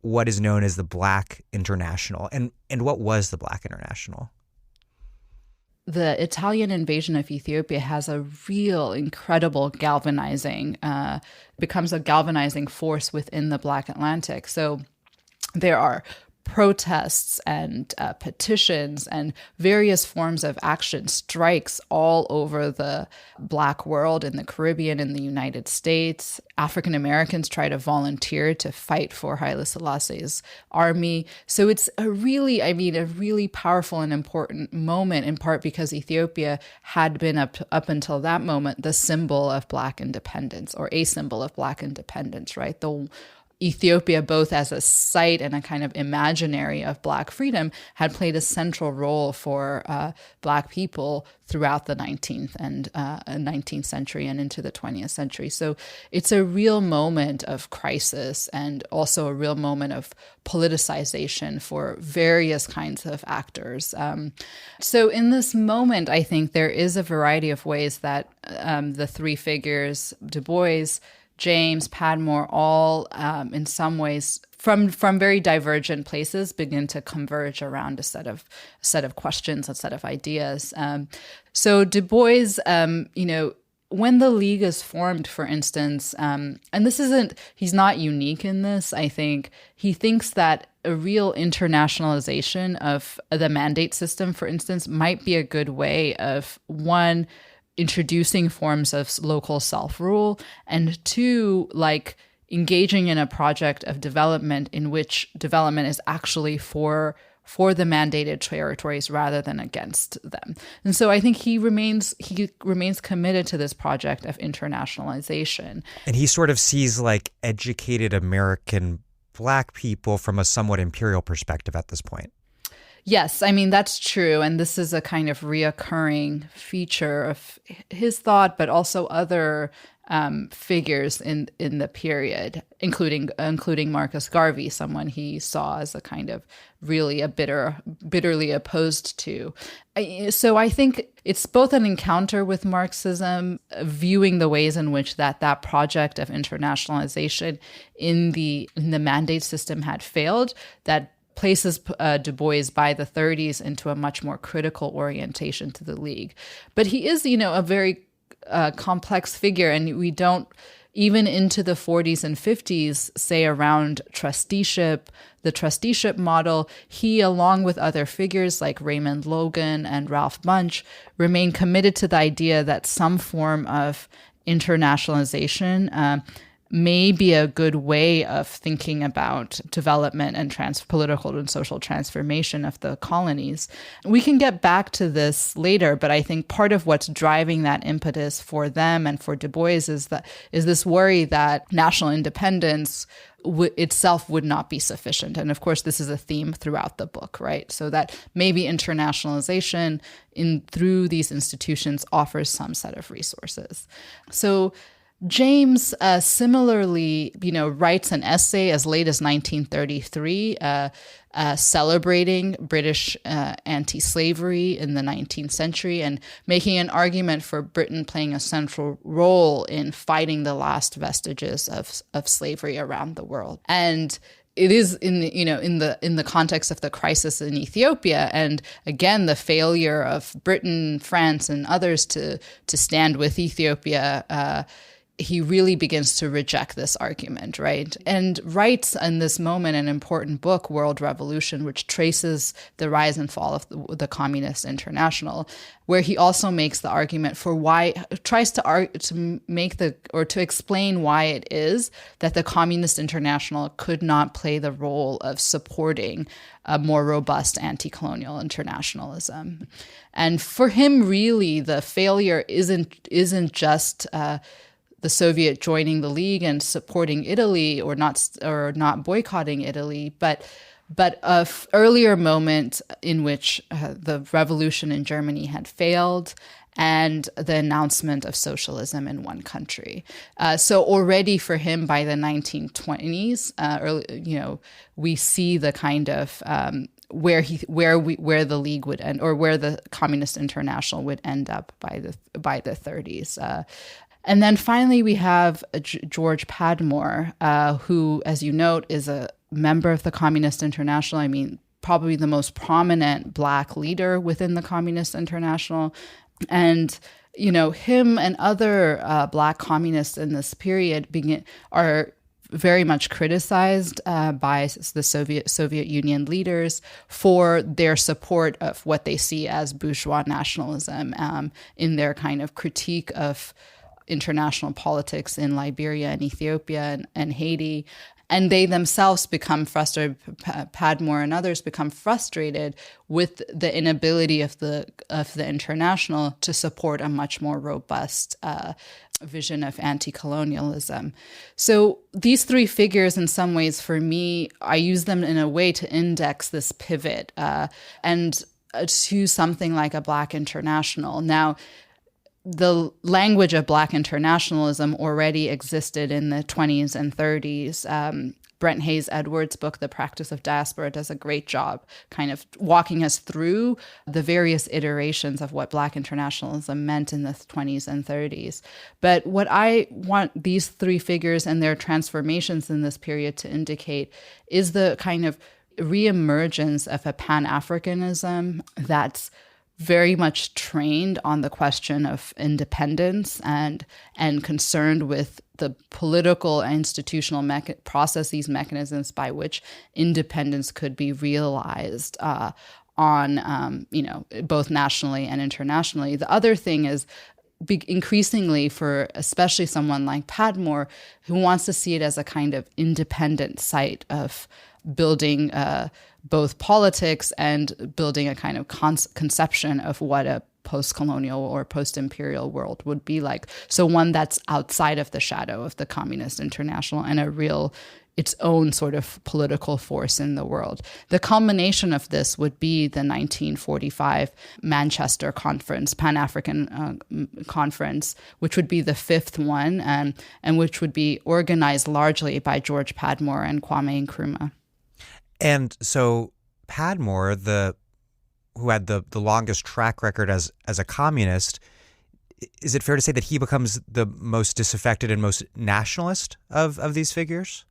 what is known as the Black International? And what was the Black International? The Italian invasion of Ethiopia has a real incredible becomes a galvanizing force within the Black Atlantic. So there are protests and petitions and various forms of action, strikes all over the Black world, in the Caribbean, in the United States. African Americans try to volunteer to fight for Haile Selassie's army. So it's a really powerful and important moment, in part because Ethiopia had been up until that moment the symbol of Black independence, or a symbol of Black independence, right? Ethiopia, both as a site and a kind of imaginary of Black freedom, had played a central role for Black people throughout the 19th century and into the 20th century. So it's a real moment of crisis and also a real moment of politicization for various kinds of actors. So in this moment, I think there is a variety of ways that the three figures, Du Bois, James, Padmore, all in some ways from very divergent places begin to converge around a set of questions, a set of ideas. So Du Bois, when the League is formed, for instance, and he's not unique in this, I think, he thinks that a real internationalization of the mandate system, for instance, might be a good way of, one, introducing forms of local self-rule, and two, engaging in a project of development in which development is actually for the mandated territories rather than against them. And so I think he remains committed to this project of internationalization. And he sort of sees like educated American Black people from a somewhat imperial perspective at this point. Yes, I mean, that's true. And this is a kind of reoccurring feature of his thought, but also other figures in the period, including Marcus Garvey, someone he saw as a kind of really bitterly opposed to. So I think it's both an encounter with Marxism, viewing the ways in which that project of internationalization in the mandate system had failed, that places Du Bois by the 30s into a much more critical orientation to the League. But he is, a very complex figure, and we don't, even into the 40s and 50s, say around trusteeship, the trusteeship model, he, along with other figures like Raymond Logan and Ralph Bunche, remain committed to the idea that some form of internationalization may be a good way of thinking about development and political and social transformation of the colonies. We can get back to this later, but I think part of what's driving that impetus for them and for Du Bois is this worry that national independence itself would not be sufficient. And of course, this is a theme throughout the book, right? So that maybe internationalization through these institutions offers some set of resources. So James similarly, writes an essay as late as 1933, celebrating British anti-slavery in the 19th century and making an argument for Britain playing a central role in fighting the last vestiges of slavery around the world. And it is in the context of the crisis in Ethiopia, and again the failure of Britain, France, and others to stand with Ethiopia. He really begins to reject this argument, right? And writes in this moment an important book, World Revolution, which traces the rise and fall of the Communist International, where he also makes the argument for tries to explain why it is that the Communist International could not play the role of supporting a more robust anti-colonial internationalism. And for him, really, the failure isn't just the Soviet joining the League and supporting Italy or not boycotting Italy, but a earlier moment in which the revolution in Germany had failed and the announcement of socialism in one country. So already for him by the 1920s, we see the kind of where the League would end, or where the Communist International would end up by the 30s. And then finally, we have George Padmore, who, as you note, is a member of the Communist International. I mean, probably the most prominent Black leader within the Communist International. And, him and other Black communists in this period are very much criticized by the Soviet Union leaders for their support of what they see as bourgeois nationalism in their kind of critique of international politics in Liberia and Ethiopia and Haiti. And they themselves become frustrated, Padmore and others become frustrated with the inability of the international to support a much more robust vision of anti-colonialism. So these three figures, in some ways, for me, I use them in a way to index this pivot and to something like a Black international. Now, the language of Black internationalism already existed in the 20s and 30s. Brent Hayes Edwards' book, The Practice of Diaspora, does a great job kind of walking us through the various iterations of what Black internationalism meant in the 20s and 30s. But what I want these three figures and their transformations in this period to indicate is the kind of reemergence of a Pan-Africanism that's very much trained on the question of independence and concerned with the political and institutional processes, mechanisms by which independence could be realized on both nationally and internationally. The other thing is increasingly for especially someone like Padmore, who wants to see it as a kind of independent site of building both politics and building a kind of conception of what a post-colonial or post-imperial world would be like. So one that's outside of the shadow of the Communist International and a real its own sort of political force in the world. The culmination of this would be the 1945 Manchester Conference, Pan-African Conference, which would be the fifth one, and which would be organized largely by George Padmore and Kwame Nkrumah. And so Padmore, who had the longest track record as a communist, is it fair to say that he becomes the most disaffected and most nationalist of these figures?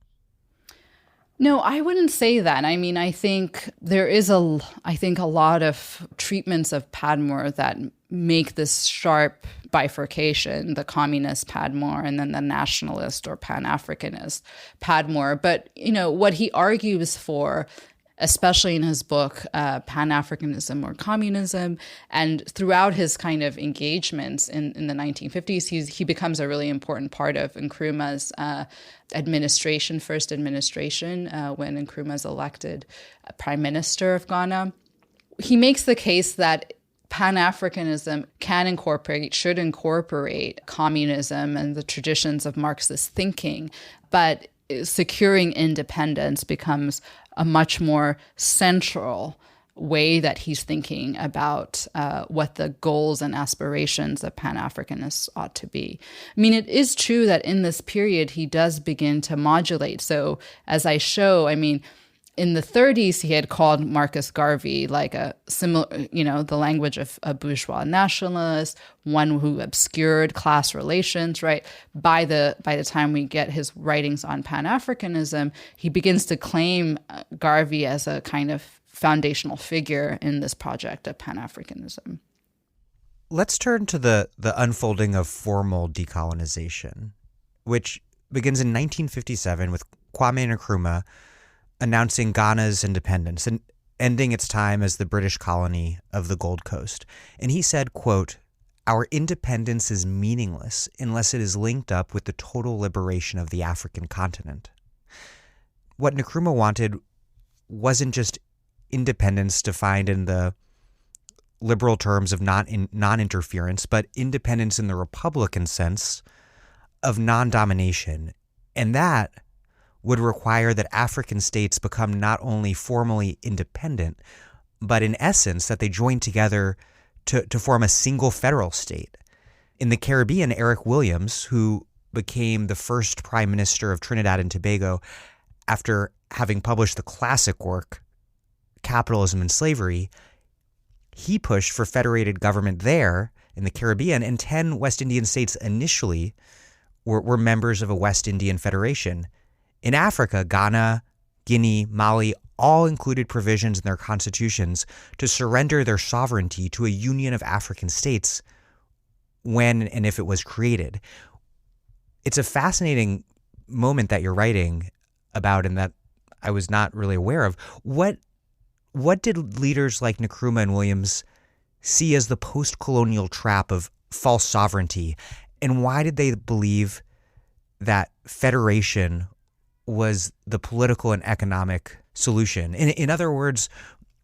No, I wouldn't say that. I mean, I think there is a lot of treatments of Padmore that make this sharp bifurcation, the communist Padmore and then the nationalist or Pan-Africanist Padmore. But, what he argues for, especially in his book, Pan-Africanism or Communism, and throughout his kind of engagements in the 1950s, he becomes a really important part of Nkrumah's first administration, when Nkrumah is elected prime minister of Ghana. He makes the case that Pan-Africanism should incorporate communism and the traditions of Marxist thinking, but securing independence becomes a much more central way that he's thinking about what the goals and aspirations of Pan-Africanists ought to be. I mean, it is true that in this period, he does begin to modulate. So as I show, I mean, in the 30s, he had called Marcus Garvey like a similar, the language of a bourgeois nationalist, one who obscured class relations, right? By the time we get his writings on Pan-Africanism, he begins to claim Garvey as a kind of foundational figure in this project of Pan-Africanism. Let's turn to the unfolding of formal decolonization, which begins in 1957 with Kwame Nkrumah announcing Ghana's independence and ending its time as the British colony of the Gold Coast. And he said, quote, "Our independence is meaningless unless it is linked up with the total liberation of the African continent." What Nkrumah wanted wasn't just independence defined in the liberal terms of non-interference, but independence in the Republican sense of non-domination. And that would require that African states become not only formally independent, but in essence that they join together to form a single federal state. In the Caribbean, Eric Williams, who became the first prime minister of Trinidad and Tobago after having published the classic work, Capitalism and Slavery, he pushed for federated government there in the Caribbean, and 10 West Indian states initially were members of a West Indian Federation. In Africa, Ghana, Guinea, Mali all included provisions in their constitutions to surrender their sovereignty to a union of African states when and if it was created. It's a fascinating moment that you're writing about and that I was not really aware of. What did leaders like Nkrumah and Williams see as the post-colonial trap of false sovereignty, and why did they believe that federation was the political and economic solution? In other words,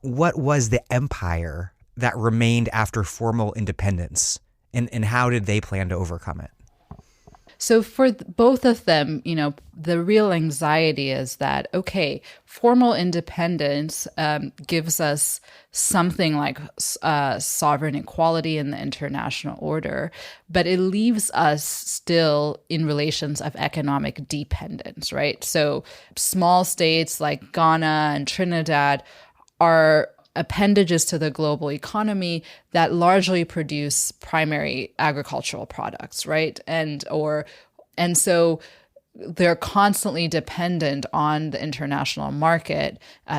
what was the empire that remained after formal independence, and how did they plan to overcome it? So for both of them, the real anxiety is that, okay, formal independence gives us something like sovereign equality in the international order, but it leaves us still in relations of economic dependence, right? So small states like Ghana and Trinidad are appendages to the global economy that largely produce primary agricultural products, right? And so they're constantly dependent on the international market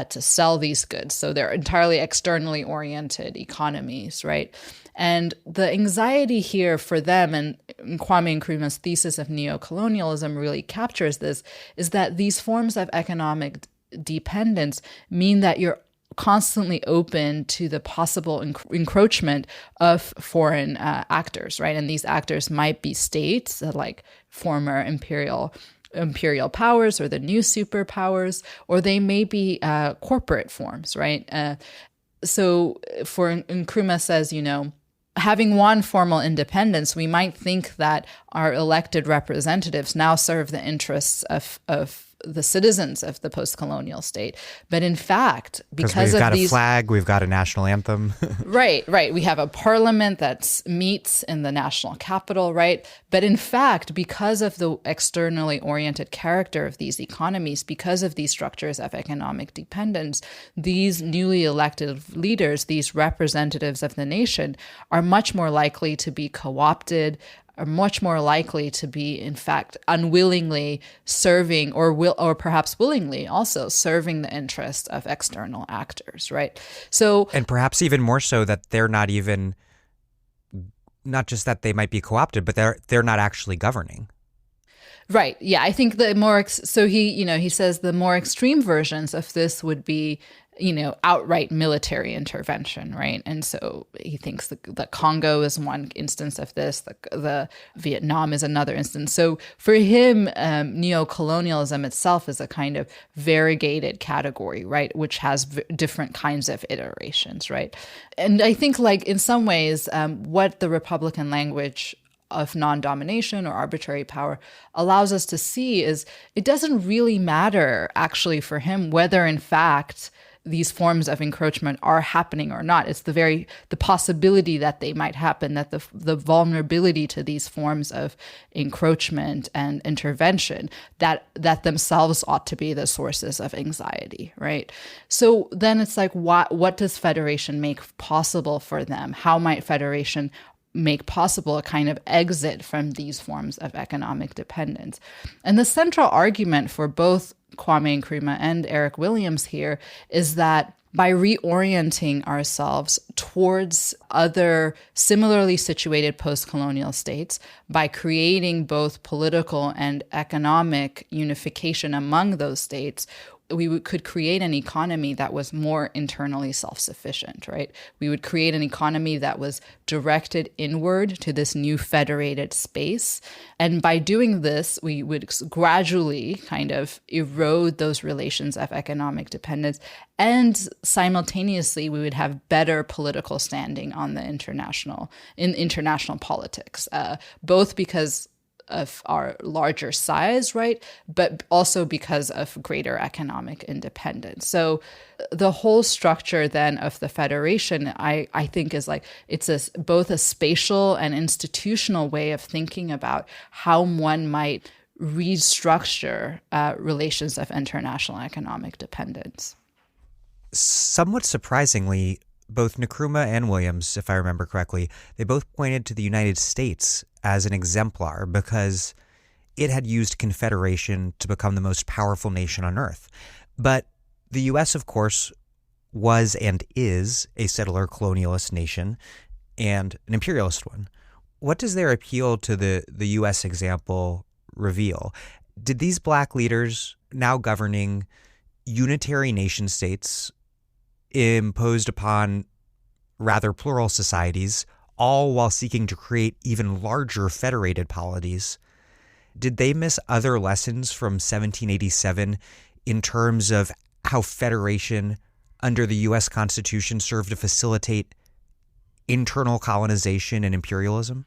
to sell these goods. So they're entirely externally oriented economies, right? And the anxiety here for them, and Kwame Nkrumah's thesis of neocolonialism really captures this, is that these forms of economic dependence mean that you're constantly open to the possible encroachment of foreign actors, right? And these actors might be states, like former imperial powers or the new superpowers, or they may be corporate forms, right? So Nkrumah says, having won formal independence, we might think that our elected representatives now serve the interests of the citizens of the post-colonial state. But in fact, because we've got a flag, we've got a national anthem. Right. We have a parliament that meets in the national capital, right? But in fact, because of the externally oriented character of these economies, because of these structures of economic dependence, these newly elected leaders, these representatives of the nation, are much more likely to be co-opted, are much more likely to be, in fact, unwillingly serving or perhaps willingly also serving the interest of external actors, right? So, and perhaps even more so that they're not just that they might be co-opted, but they're not actually governing. Right. Yeah, I think he says the more extreme versions of this would be, outright military intervention, right? And so he thinks the Congo is one instance of this, the Vietnam is another instance. So for him, neocolonialism itself is a kind of variegated category, right, which has different kinds of iterations, right? And I think, in some ways, what the Republican language of non-domination or arbitrary power allows us to see is it doesn't really matter, actually, for him whether, in fact, these forms of encroachment are happening or not. It's the possibility that they might happen, that the vulnerability to these forms of encroachment and intervention that themselves ought to be the sources of anxiety, right? So then it's what does federation make possible for them? How might federation make possible a kind of exit from these forms of economic dependence? And the central argument for both Kwame Nkrumah and Eric Williams here is that by reorienting ourselves towards other similarly situated post-colonial states, by creating both political and economic unification among those states, we could create an economy that was more internally self-sufficient, right? We would create an economy that was directed inward to this new federated space. And by doing this, we would gradually kind of erode those relations of economic dependence. And simultaneously, we would have better political standing on the international politics, both because of our larger size, right? But also because of greater economic independence. So the whole structure then of the federation, I think is it's both a spatial and institutional way of thinking about how one might restructure relations of international economic dependence. Somewhat surprisingly, both Nkrumah and Williams, if I remember correctly, they both pointed to the United States as an exemplar because it had used confederation to become the most powerful nation on earth. But the U.S., of course, was and is a settler colonialist nation and an imperialist one. What does their appeal to the U.S. example reveal? Did these Black leaders, now governing unitary nation states imposed upon rather plural societies, all while seeking to create even larger federated polities, did they miss other lessons from 1787 in terms of how federation under the U.S. Constitution served to facilitate internal colonization and imperialism?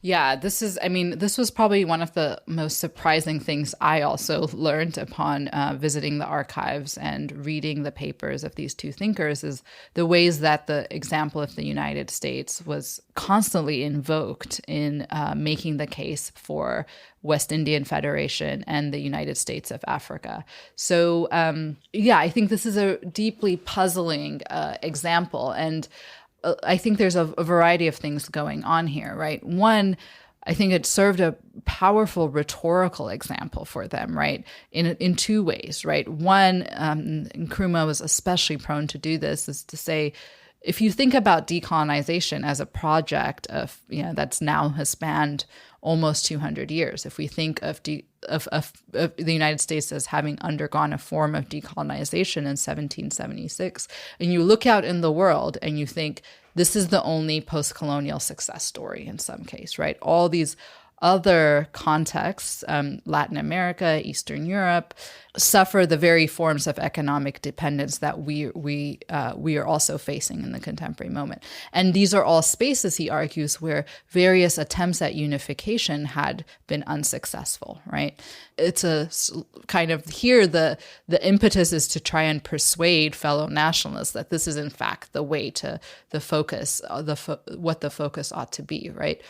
Yeah, this was probably one of the most surprising things I also learned upon visiting the archives and reading the papers of these two thinkers is the ways that the example of the United States was constantly invoked in making the case for West Indian Federation and the United States of Africa. So, I think this is a deeply puzzling example. And I think there's a variety of things going on here, right? One, I think it served a powerful rhetorical example for them, right? In two ways, right? One, Nkrumah was especially prone to do this, is to say, if you think about decolonization as a project of, that's now has spanned almost 200 years. If we think of the United States as having undergone a form of decolonization in 1776, and you look out in the world and you think, this is the only post-colonial success story in some case, right? All these other contexts, Latin America, Eastern Europe, suffer the very forms of economic dependence that we are also facing in the contemporary moment. And these are all spaces, he argues, where various attempts at unification had been unsuccessful, right? It's a kind of here the impetus is to try and persuade fellow nationalists that this is in fact the way to the focus, what the focus ought to be, right?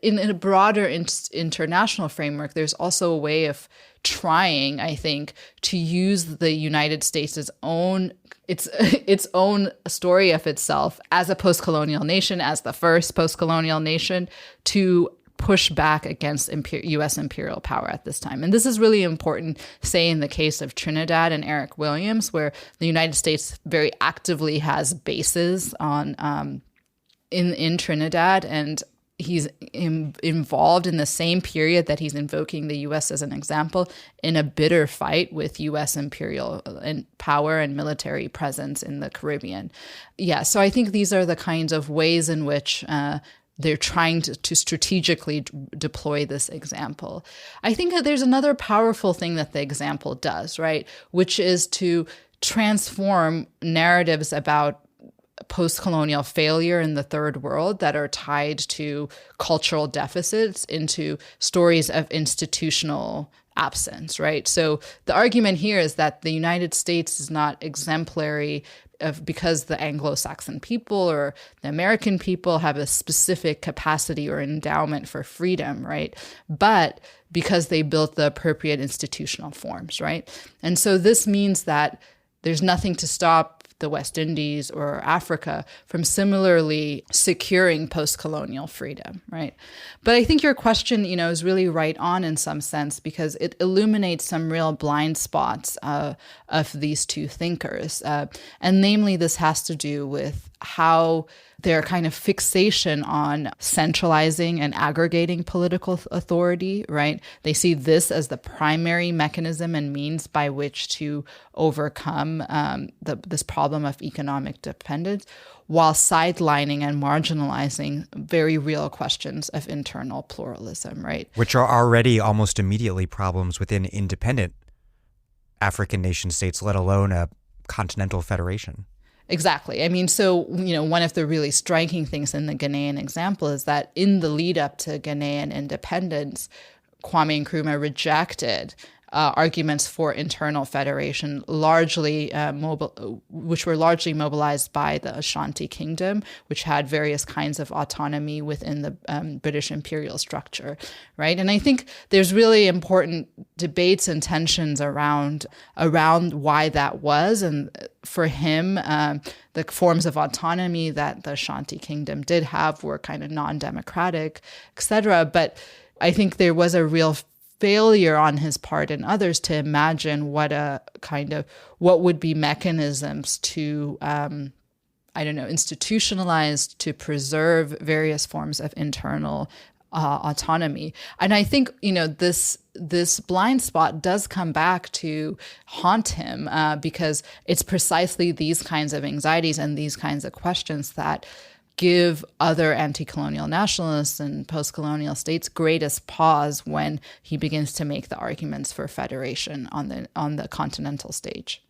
In a broader international framework, there's also a way of trying, I think, to use the United States' own its own story of itself as a post-colonial nation, as the first post-colonial nation, to push back against U.S. imperial power at this time. And this is really important, say, in the case of Trinidad and Eric Williams, where the United States very actively has bases on in Trinidad, and he's involved in the same period that he's invoking the U.S. as an example in a bitter fight with U.S. imperial power and military presence in the Caribbean. Yeah, so I think these are the kinds of ways in which they're trying to strategically deploy this example. I think that there's another powerful thing that the example does, right, which is to transform narratives about post-colonial failure in the third world that are tied to cultural deficits into stories of institutional absence, right? So the argument here is that the United States is not exemplary because the Anglo-Saxon people or the American people have a specific capacity or endowment for freedom, right? But because they built the appropriate institutional forms, right? And so this means that there's nothing to stop the West Indies or Africa from similarly securing post-colonial freedom, right? But I think your question, is really right on in some sense, because it illuminates some real blind spots of these two thinkers. And namely, this has to do with how their kind of fixation on centralizing and aggregating political authority, right? They see this as the primary mechanism and means by which to overcome this problem of economic dependence, while sidelining and marginalizing very real questions of internal pluralism, right? Which are already almost immediately problems within independent African nation states, let alone a continental federation. Exactly. I mean, so, one of the really striking things in the Ghanaian example is that in the lead up to Ghanaian independence, Kwame Nkrumah rejected arguments for internal federation, which were largely mobilized by the Ashanti Kingdom, which had various kinds of autonomy within the British imperial structure, right? And I think there's really important debates and tensions around why that was. And for him, the forms of autonomy that the Ashanti Kingdom did have were kind of non-democratic, et cetera. But I think there was a real failure on his part and others to imagine what would be mechanisms to, institutionalize, to preserve various forms of internal autonomy. And I think, this blind spot does come back to haunt him because it's precisely these kinds of anxieties and these kinds of questions that give other anti-colonial nationalists and post-colonial states greatest pause when he begins to make the arguments for federation on the continental stage.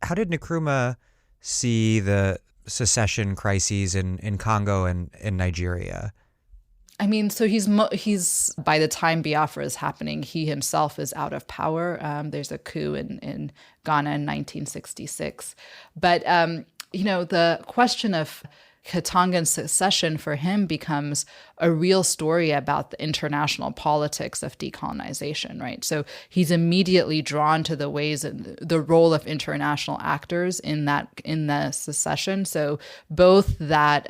How did Nkrumah see the secession crises in Congo and in Nigeria? I mean, so he's by the time Biafra is happening, he himself is out of power. There's a coup in Ghana in 1966. But, the question of Katangan secession for him becomes a real story about the international politics of decolonization, right? So he's immediately drawn to the ways and the role of international actors in the secession. So both that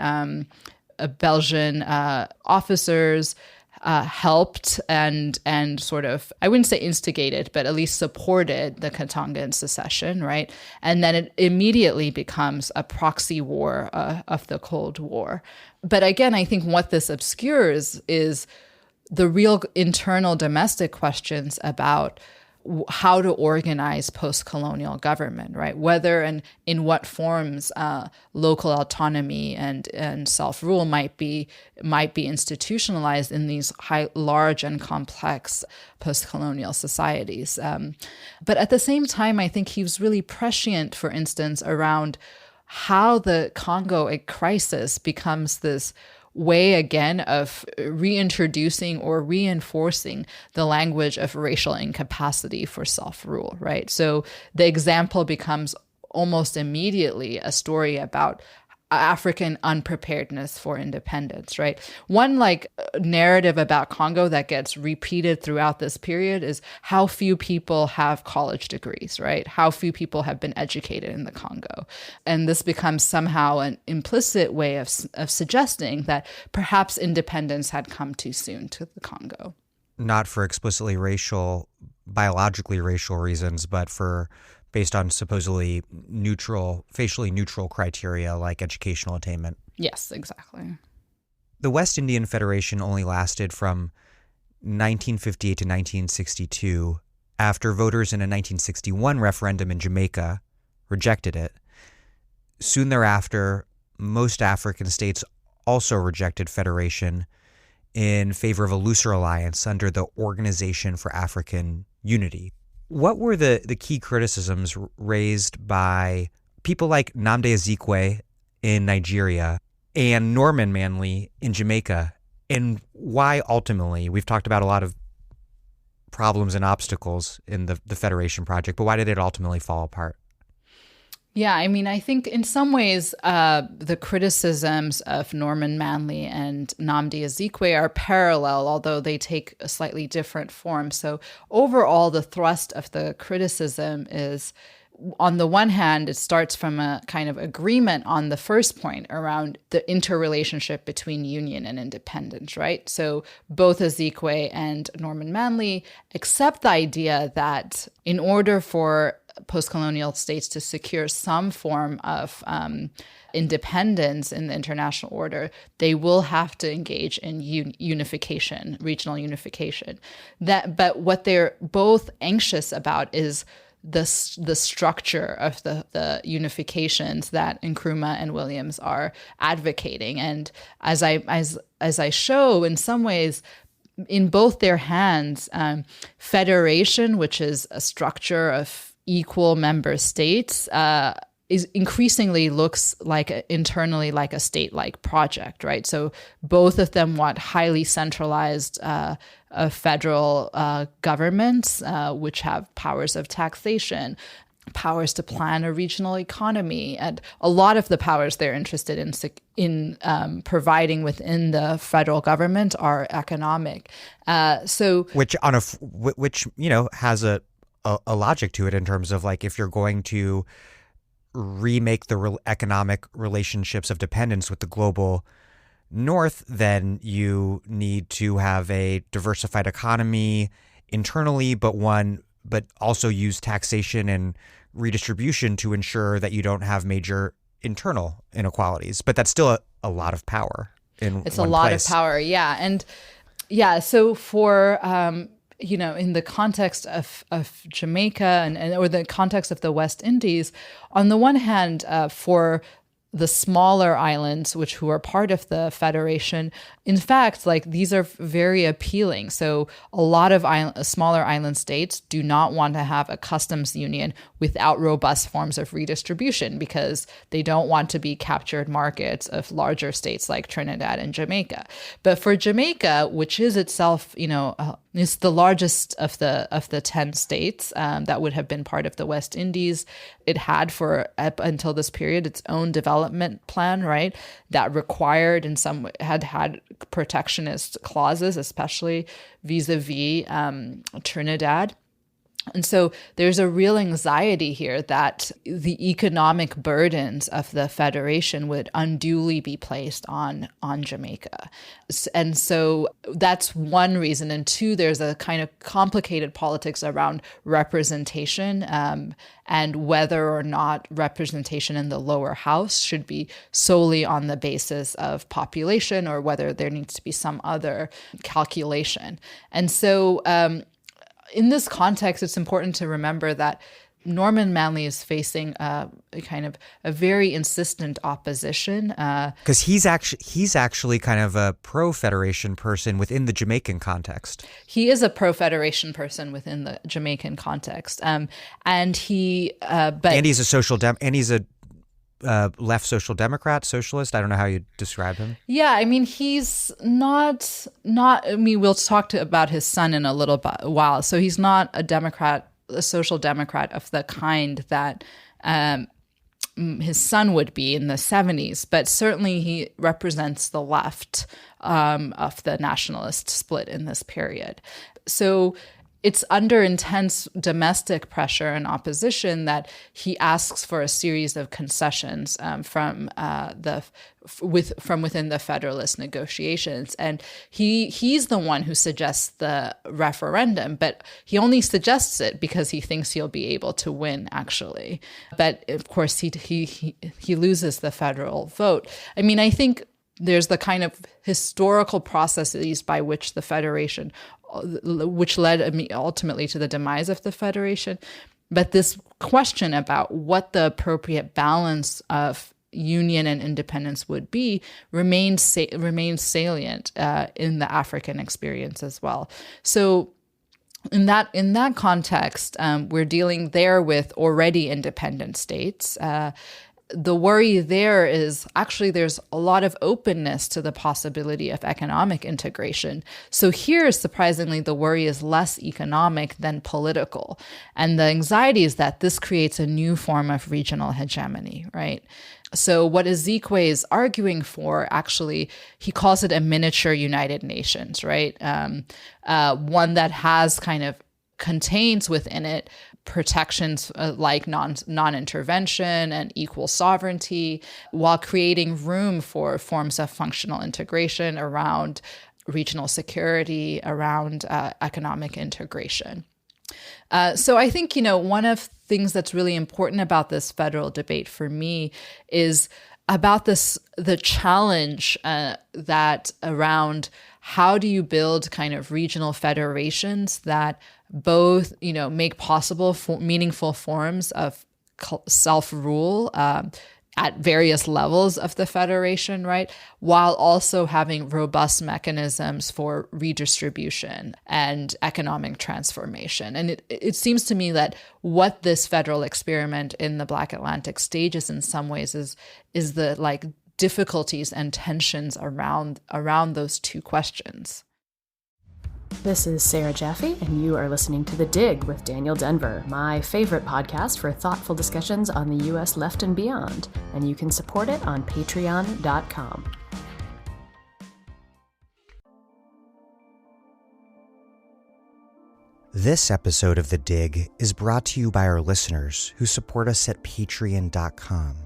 Belgian officers helped and sort of, I wouldn't say instigated, but at least supported the Katangan secession, right? And then it immediately becomes a proxy war of the Cold War. But again, I think what this obscures is the real internal domestic questions about how to organize post-colonial government, right? Whether and in what forms local autonomy and self-rule might be institutionalized in these large and complex post-colonial societies. But at the same time, I think he was really prescient, for instance, around how the Congo crisis becomes this way again of reintroducing or reinforcing the language of racial incapacity for self-rule, right? So the example becomes almost immediately a story about African unpreparedness for independence, right? One narrative about Congo that gets repeated throughout this period is how few people have college degrees, right? How few people have been educated in the Congo. And this becomes somehow an implicit way of suggesting that perhaps independence had come too soon to the Congo. Not for explicitly biologically racial reasons, but based on supposedly facially neutral criteria like educational attainment. Yes, exactly. The West Indian Federation only lasted from 1958 to 1962 after voters in a 1961 referendum in Jamaica rejected it. Soon thereafter, most African states also rejected federation in favor of a looser alliance under the Organization for African Unity. What were the key criticisms raised by people like Nnamdi Azikiwe in Nigeria and Norman Manley in Jamaica, and why ultimately, we've talked about a lot of problems and obstacles in the Federation project, but why did it ultimately fall apart? Yeah, I mean, I think in some ways, the criticisms of Norman Manley and Nnamdi Azikiwe are parallel, although they take a slightly different form. So overall, the thrust of the criticism is, on the one hand, it starts from a kind of agreement on the first point around the interrelationship between union and independence, right? So both Azikiwe and Norman Manley accept the idea that in order for post-colonial states to secure some form of independence in the international order, they will have to engage in unification, regional unification. But what they're both anxious about is the structure of the unifications that Nkrumah and Williams are advocating. And as I show, in some ways, in both their hands, federation, which is a structure of equal member states, is increasingly looks internally like a state-like project, right? So both of them want highly centralized federal governments, which have powers of taxation, powers to plan a regional economy, and a lot of the powers they're interested in providing within the federal government are economic. Which has a logic to it in terms of if you're going to remake the economic relationships of dependence with the global North, then you need to have a diversified economy internally, but also use taxation and redistribution to ensure that you don't have major internal inequalities. But that's still a lot of power in It's one a lot place. of power, yeah. And yeah, so for in the context of Jamaica or the context of the West Indies, on the one hand, for the smaller islands, who are part of the Federation, in fact, these are very appealing. So a lot of smaller island states do not want to have a customs union without robust forms of redistribution because they don't want to be captured markets of larger states like Trinidad and Jamaica. But for Jamaica, which is itself, is the largest of the 10 states that would have been part of the West Indies, it had up until this period its own development plan, right? That required had protectionist clauses, especially vis-a-vis Trinidad. And so there's a real anxiety here that the economic burdens of the federation would unduly be placed on Jamaica. And so that's one reason. And two, there's a kind of complicated politics around representation and whether or not representation in the lower house should be solely on the basis of population or whether there needs to be some other calculation. And so in this context, it's important to remember that Norman Manley is facing a kind of a very insistent opposition. Because he's actually kind of a pro-federation person within the Jamaican context. He is a pro-federation person within the Jamaican context, and he's a left social democrat, socialist. I don't know how you describe him. Yeah, I mean, he's not. I mean, we'll talk about his son in a little while. So he's not a Democrat, a social democrat of the kind that his son would be in the 70s. But certainly, he represents the left of the nationalist split in this period. So it's under intense domestic pressure and opposition that he asks for a series of concessions from within the Federalist negotiations, and he's the one who suggests the referendum, but he only suggests it because he thinks he'll be able to win, actually. But of course, he loses the federal vote. I mean, I think there's the kind of historical processes by which the Federation, which led ultimately to the demise of the Federation. But this question about what the appropriate balance of union and independence would be remains salient in the African experience as well. So in that context, we're dealing there with already independent states. The worry there is actually there's a lot of openness to the possibility of economic integration. So here, surprisingly, the worry is less economic than political. And the anxiety is that this creates a new form of regional hegemony, right? So what Ezekwe is arguing for, actually, he calls it a miniature United Nations, right? One that has kind of contains within it protections like non-intervention and equal sovereignty, while creating room for forms of functional integration around regional security, around economic integration. So I think, one of the things that's really important about this federal debate for me is about the challenge that around how do you build kind of regional federations that both, make possible meaningful forms of self-rule at various levels of the federation, right? While also having robust mechanisms for redistribution and economic transformation. And it seems to me that what this federal experiment in the Black Atlantic stages in some ways is the difficulties and tensions around those two questions. This is Sarah Jaffe, and you are listening to The Dig with Daniel Denver, my favorite podcast for thoughtful discussions on the U.S. left and beyond, and you can support it on patreon.com. This episode of The Dig is brought to you by our listeners who support us at patreon.com,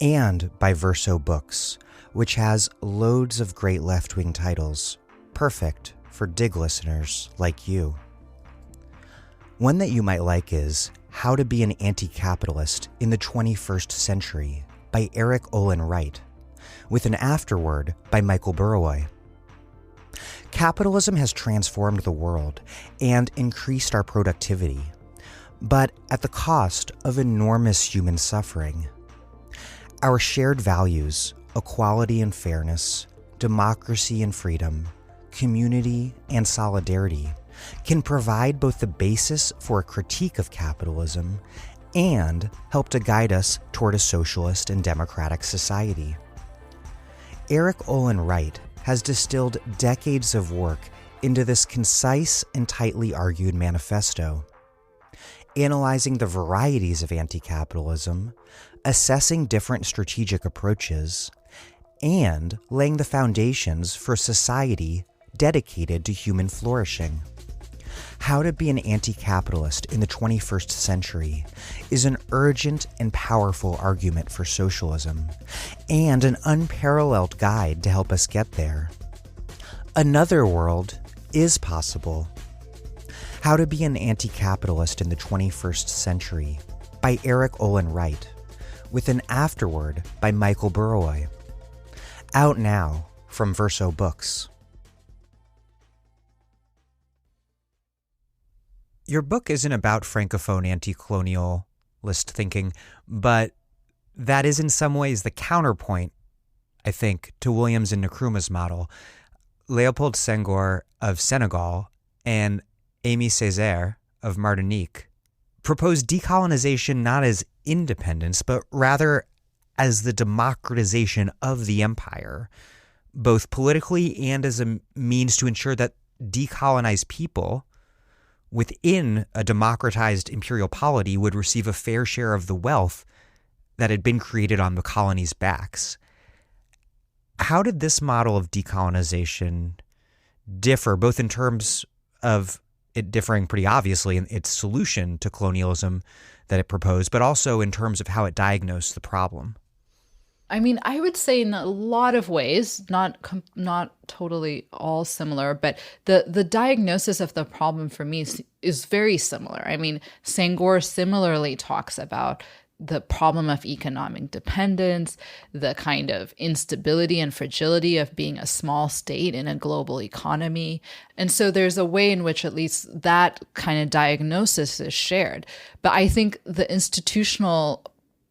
and by Verso Books, which has loads of great left-wing titles, perfect for Dig listeners like you. One that you might like is How to Be an Anti-Capitalist in the 21st Century by Eric Olin Wright, with an afterword by Michael Burroy. Capitalism has transformed the world and increased our productivity, but at the cost of enormous human suffering. Our shared values, equality and fairness, democracy and freedom, community and solidarity, can provide both the basis for a critique of capitalism and help to guide us toward a socialist and democratic society. Eric Olin Wright has distilled decades of work into this concise and tightly argued manifesto, analyzing the varieties of anti-capitalism, assessing different strategic approaches, and laying the foundations for society dedicated to human flourishing. How to be an anti-capitalist in the 21st century is an urgent and powerful argument for socialism, and an unparalleled guide to help us get there. Another world is possible. How to be an anti-capitalist in the 21st century by Eric Olin Wright, with an afterword by Michael Burawoy. Out now from Verso Books. Your book isn't about Francophone anti-colonialist thinking, but that is in some ways the counterpoint, I think, to Williams and Nkrumah's model. Léopold Senghor of Senegal and Aimé Césaire of Martinique proposed decolonization not as independence, but rather as the democratization of the empire, both politically and as a means to ensure that decolonized people within a democratized imperial polity would receive a fair share of the wealth that had been created on the colony's backs. How did this model of decolonization differ, both in terms of it differing pretty obviously in its solution to colonialism that it proposed, but also in terms of how it diagnosed the problem? I mean, I would say in a lot of ways, not totally all similar, but the diagnosis of the problem for me is very similar. I mean, Senghor similarly talks about the problem of economic dependence, the kind of instability and fragility of being a small state in a global economy. And so there's a way in which at least that kind of diagnosis is shared. But I think the institutional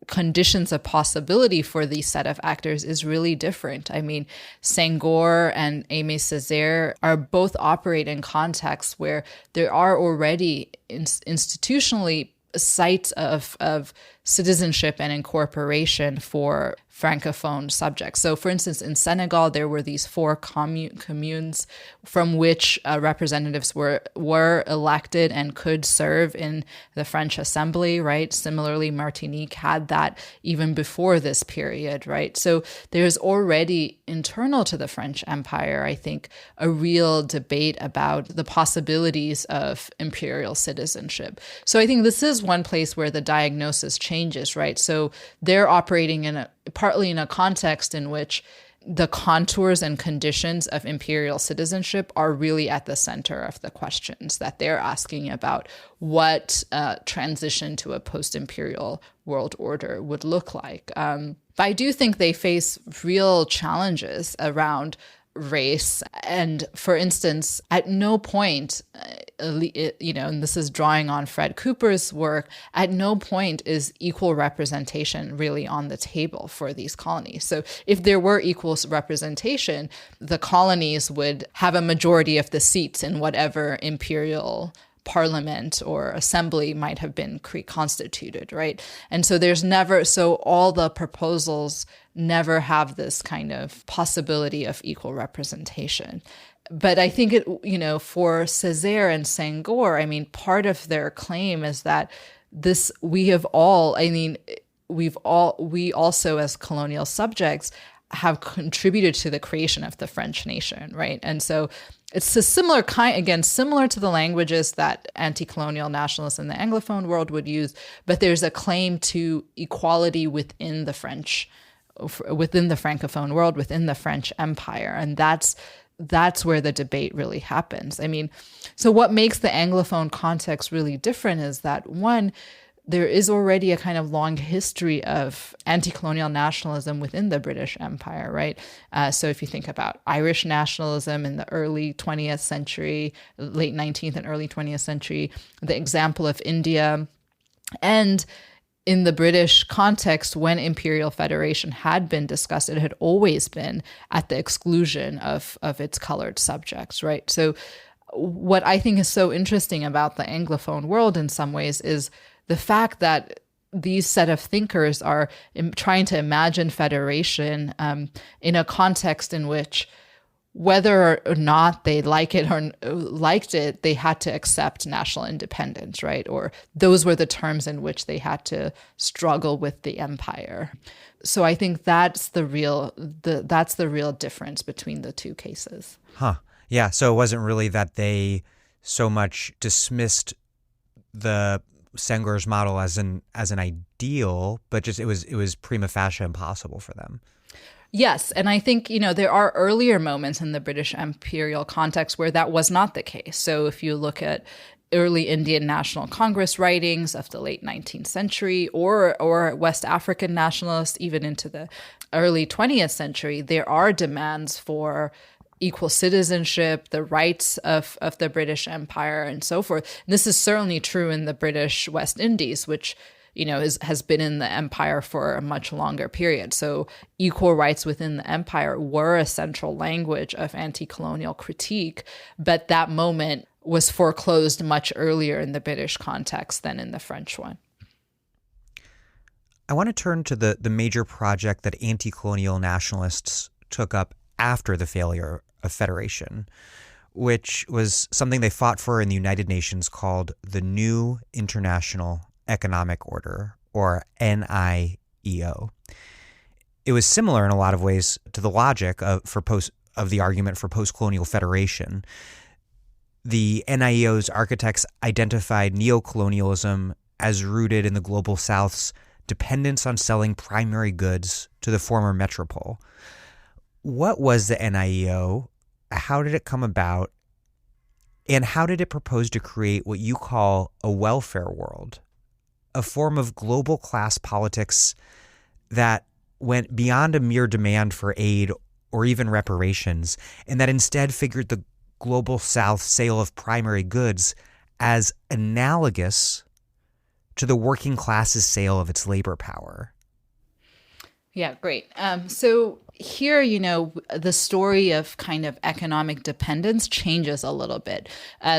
conditions of possibility for these set of actors is really different. I mean, Senghor and Aimé Césaire are both operate in contexts where there are already institutionally sites of citizenship and incorporation for Francophone subjects. So, for instance, in Senegal, there were these 4 communes from which representatives were elected and could serve in the French Assembly, right? Similarly, Martinique had that even before this period, right? So there's already internal to the French Empire, I think, a real debate about the possibilities of imperial citizenship. So I think this is one place where the diagnosis changes, right? So they're operating partly in a context in which the contours and conditions of imperial citizenship are really at the center of the questions that they're asking about what transition to a post-imperial world order would look like. But I do think they face real challenges around race. And for instance, at no point, and this is drawing on Fred Cooper's work, at no point is equal representation really on the table for these colonies. So if there were equal representation, the colonies would have a majority of the seats in whatever imperial parliament or assembly might have been constituted, right? And so all the proposals never have this kind of possibility of equal representation. But I think for Césaire and Senghor, I mean, part of their claim is that we also as colonial subjects have contributed to the creation of the French nation, right? And so it's a similar similar to the languages that anti-colonial nationalists in the Anglophone world would use, but there's a claim to equality within the Francophone world, within the French Empire. And that's where the debate really happens. I mean, so what makes the Anglophone context really different is that, one, there is already a kind of long history of anti-colonial nationalism within the British Empire, right? So if you think about Irish nationalism in the early 20th century, late 19th and early 20th century, the example of India, and in the British context, when imperial federation had been discussed, it had always been at the exclusion of its colored subjects, right? So what I think is so interesting about the Anglophone world in some ways is the fact that these set of thinkers are trying to imagine federation in a context in which, whether or not they liked it, they had to accept national independence, right? Or those were the terms in which they had to struggle with the empire. So I think that's the real difference between the two cases. Huh. Yeah. So it wasn't really that they so much dismissed the Senghor's model as an ideal, but just it was prima facie impossible for them. Yes, and I think, there are earlier moments in the British imperial context where that was not the case. So if you look at early Indian National Congress writings of the late 19th century or West African nationalists, even into the early 20th century, there are demands for equal citizenship, the rights of the British Empire, and so forth. And this is certainly true in the British West Indies, which has been in the empire for a much longer period. So equal rights within the empire were a central language of anti-colonial critique, but that moment was foreclosed much earlier in the British context than in the French one. I want to turn to the major project that anti-colonial nationalists took up after the failure of federation, which was something they fought for in the United Nations called the New International Economic Order, or NIEO. It was similar in a lot of ways to the logic of the argument for post-colonial federation. The NIEO's architects identified neocolonialism as rooted in the global South's dependence on selling primary goods to the former metropole. What was the NIEO? How did it come about? And how did it propose to create what you call a welfare world, a form of global class politics that went beyond a mere demand for aid or even reparations, and that instead figured the global South's sale of primary goods as analogous to the working class's sale of its labor power? Yeah, great. So here, the story of kind of economic dependence changes a little bit.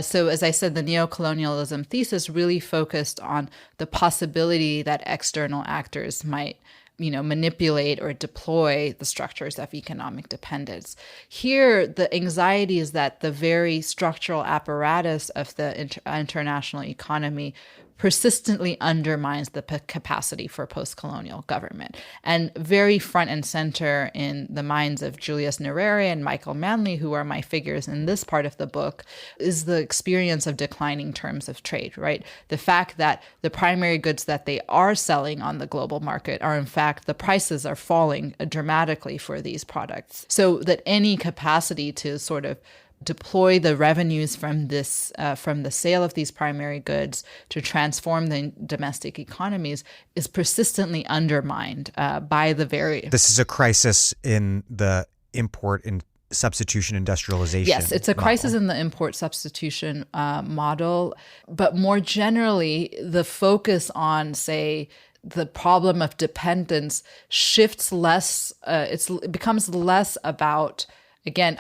So as I said, the neocolonialism thesis really focused on the possibility that external actors might manipulate or deploy the structures of economic dependence. Here, the anxiety is that the very structural apparatus of the international economy persistently undermines the capacity for post-colonial government. And very front and center in the minds of Julius Nyerere and Michael Manley, who are my figures in this part of the book, is the experience of declining terms of trade, right? The fact that the primary goods that they are selling on the global market are, in fact, the prices are falling dramatically for these products. So that any capacity to sort of deploy the revenues from this, from the sale of these primary goods to transform the domestic economies is persistently undermined by the very... This is a crisis in the import and substitution industrialization. Yes, it's a crisis in the import substitution model. But more generally, the focus on, say, the problem of dependence shifts less, it becomes less about, again,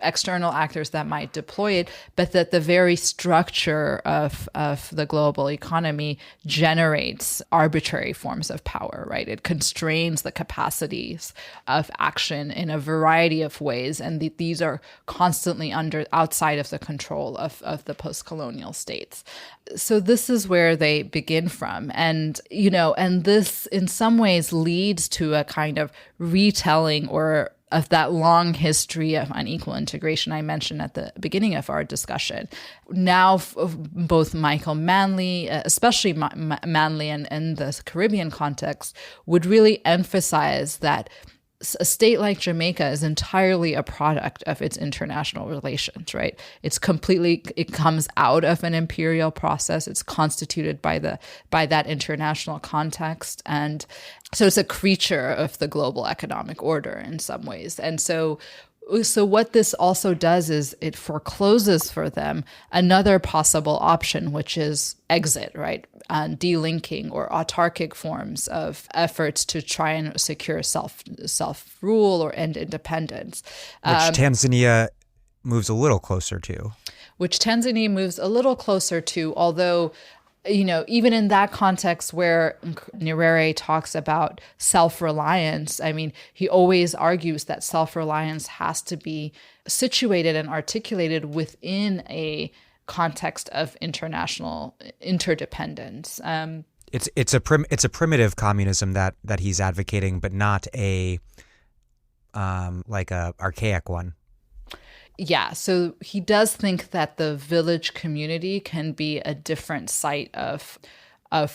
external actors that might deploy it, but that the very structure of the global economy generates arbitrary forms of power, right? It constrains the capacities of action in a variety of ways, and these are constantly outside of the control of the post-colonial states. So this is where they begin from. And, and this in some ways leads to a kind of retelling of that long history of unequal integration I mentioned at the beginning of our discussion. Now, both Michael Manley, especially Manley and the Caribbean context, would really emphasize that a state like Jamaica is entirely a product of its international relations, right? It comes out of an imperial process. It's constituted by that international context. And so it's a creature of the global economic order in some ways. And so what this also does is it forecloses for them another possible option, which is exit, right? Delinking or autarkic forms of efforts to try and secure self-rule or end independence. Which Tanzania moves a little closer to. Although even in that context where Nyerere talks about self-reliance, I mean, he always argues that self-reliance has to be situated and articulated within a context of international interdependence. It's a primitive communism that he's advocating, but not a archaic one. Yeah, so he does think that the village community can be a different site of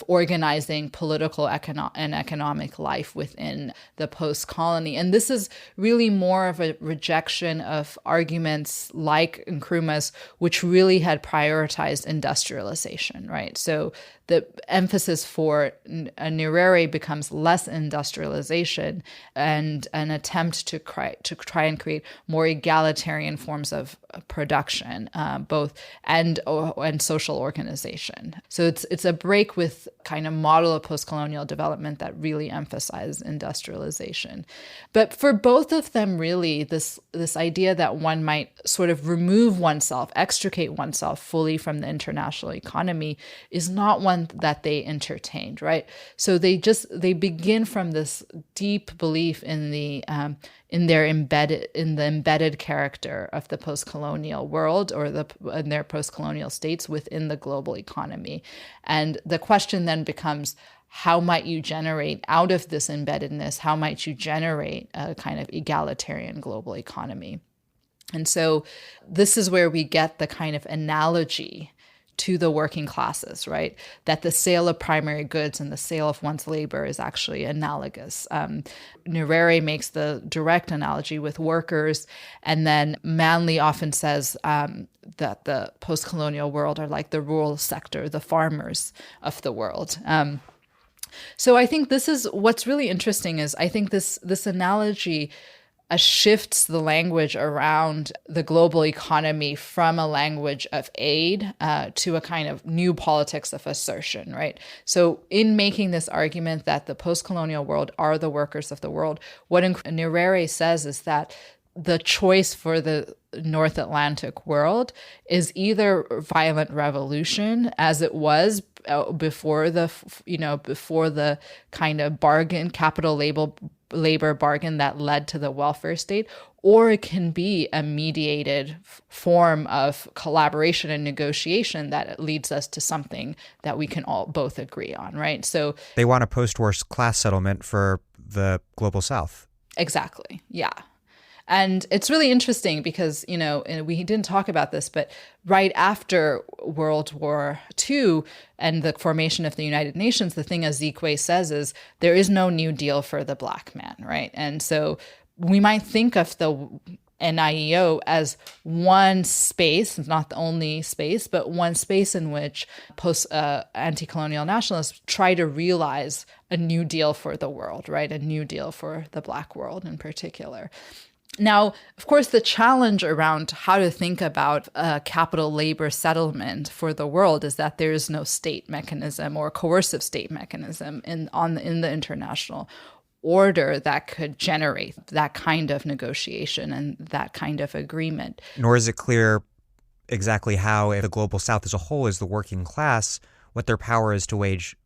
organizing political and economic life within the post-colony. And this is really more of a rejection of arguments like Nkrumah's, which really had prioritized industrialization, right? So the emphasis for Nyerere becomes less industrialization and an attempt to try and create more egalitarian forms of production, both and social organization. So it's a break with kind of model of post-colonial development that really emphasizes industrialization. But for both of them, really, this idea that one might sort of remove oneself, extricate oneself fully from the international economy is not one that they entertained, right? So they begin from this deep belief in the embedded character of the post-colonial world or in their post-colonial states within the global economy. And the question then becomes, how might you generate out of this embeddedness? How might you generate a kind of egalitarian global economy? And so this is where we get the kind of analogy to the working classes, right? That the sale of primary goods and the sale of one's labor is actually analogous. Nyerere makes the direct analogy with workers, and then Manley often says that the post-colonial world are like the rural sector, the farmers of the world. So I think this is what's really interesting is I think this analogy shifts the language around the global economy from a language of aid to a kind of new politics of assertion, right? So in making this argument that the post-colonial world are the workers of the world, what Nyerere says is that the choice for the North Atlantic world is either violent revolution, as it was before the kind of bargain, capital labor bargain that led to the welfare state, or it can be a mediated form of collaboration and negotiation that leads us to something that we can all both agree on, right? So they want a post-war class settlement for the global South. Exactly, yeah. And it's really interesting because, we didn't talk about this, but right after World War II and the formation of the United Nations, the thing Ezekwe says is there is no New Deal for the Black man, right? And so we might think of the NIEO as one space, not the only space, but one space in which anti-colonial nationalists try to realize a New Deal for the world, right? A New Deal for the Black world in particular. Now, of course, the challenge around how to think about capital labor settlement for the world is that there is no state mechanism or coercive state mechanism in the international order that could generate that kind of negotiation and that kind of agreement. Nor is it clear exactly how, if the global South as a whole is the working class, what their power is to wage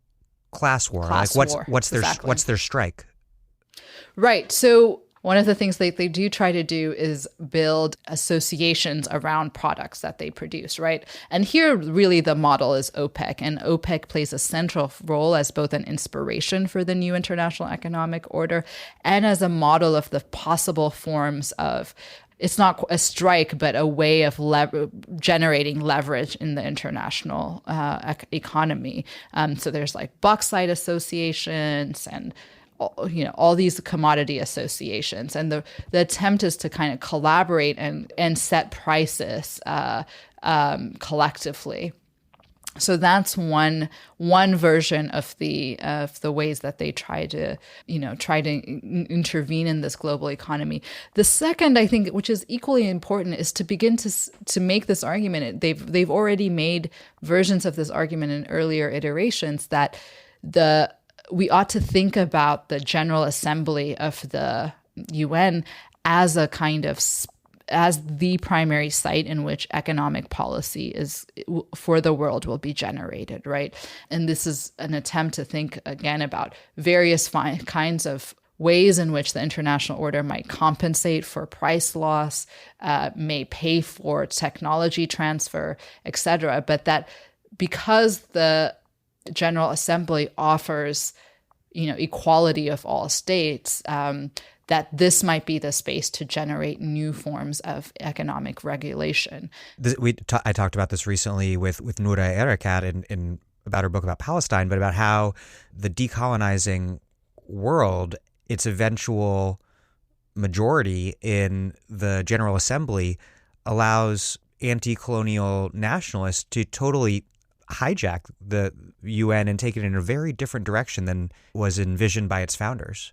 class war. What's their strike? Right. So one of the things they do try to do is build associations around products that they produce, right? And here, really, the model is OPEC, and OPEC plays a central role as both an inspiration for the new international economic order and as a model of the possible forms of, it's not a strike, but a way of generating leverage in the international economy. So there's like bauxite associations and all these commodity associations, and the attempt is to kind of collaborate and set prices collectively. So that's one version of the ways that they try to intervene in this global economy. The second, I think, which is equally important, is to begin to make this argument. They've already made versions of this argument in earlier iterations that we ought to think about the General Assembly of the UN as a kind of as the primary site in which economic policy is for the world will be generated, right? And this is an attempt to think again about various kinds of ways in which the international order might compensate for price loss, may pay for technology transfer, et cetera, but that because the General Assembly offers, equality of all states, that this might be the space to generate new forms of economic regulation. I talked about this recently with Noura Erakat in about her book about Palestine, but about how the decolonizing world, its eventual majority in the General Assembly, allows anti-colonial nationalists to totally hijack the UN and take it in a very different direction than was envisioned by its founders.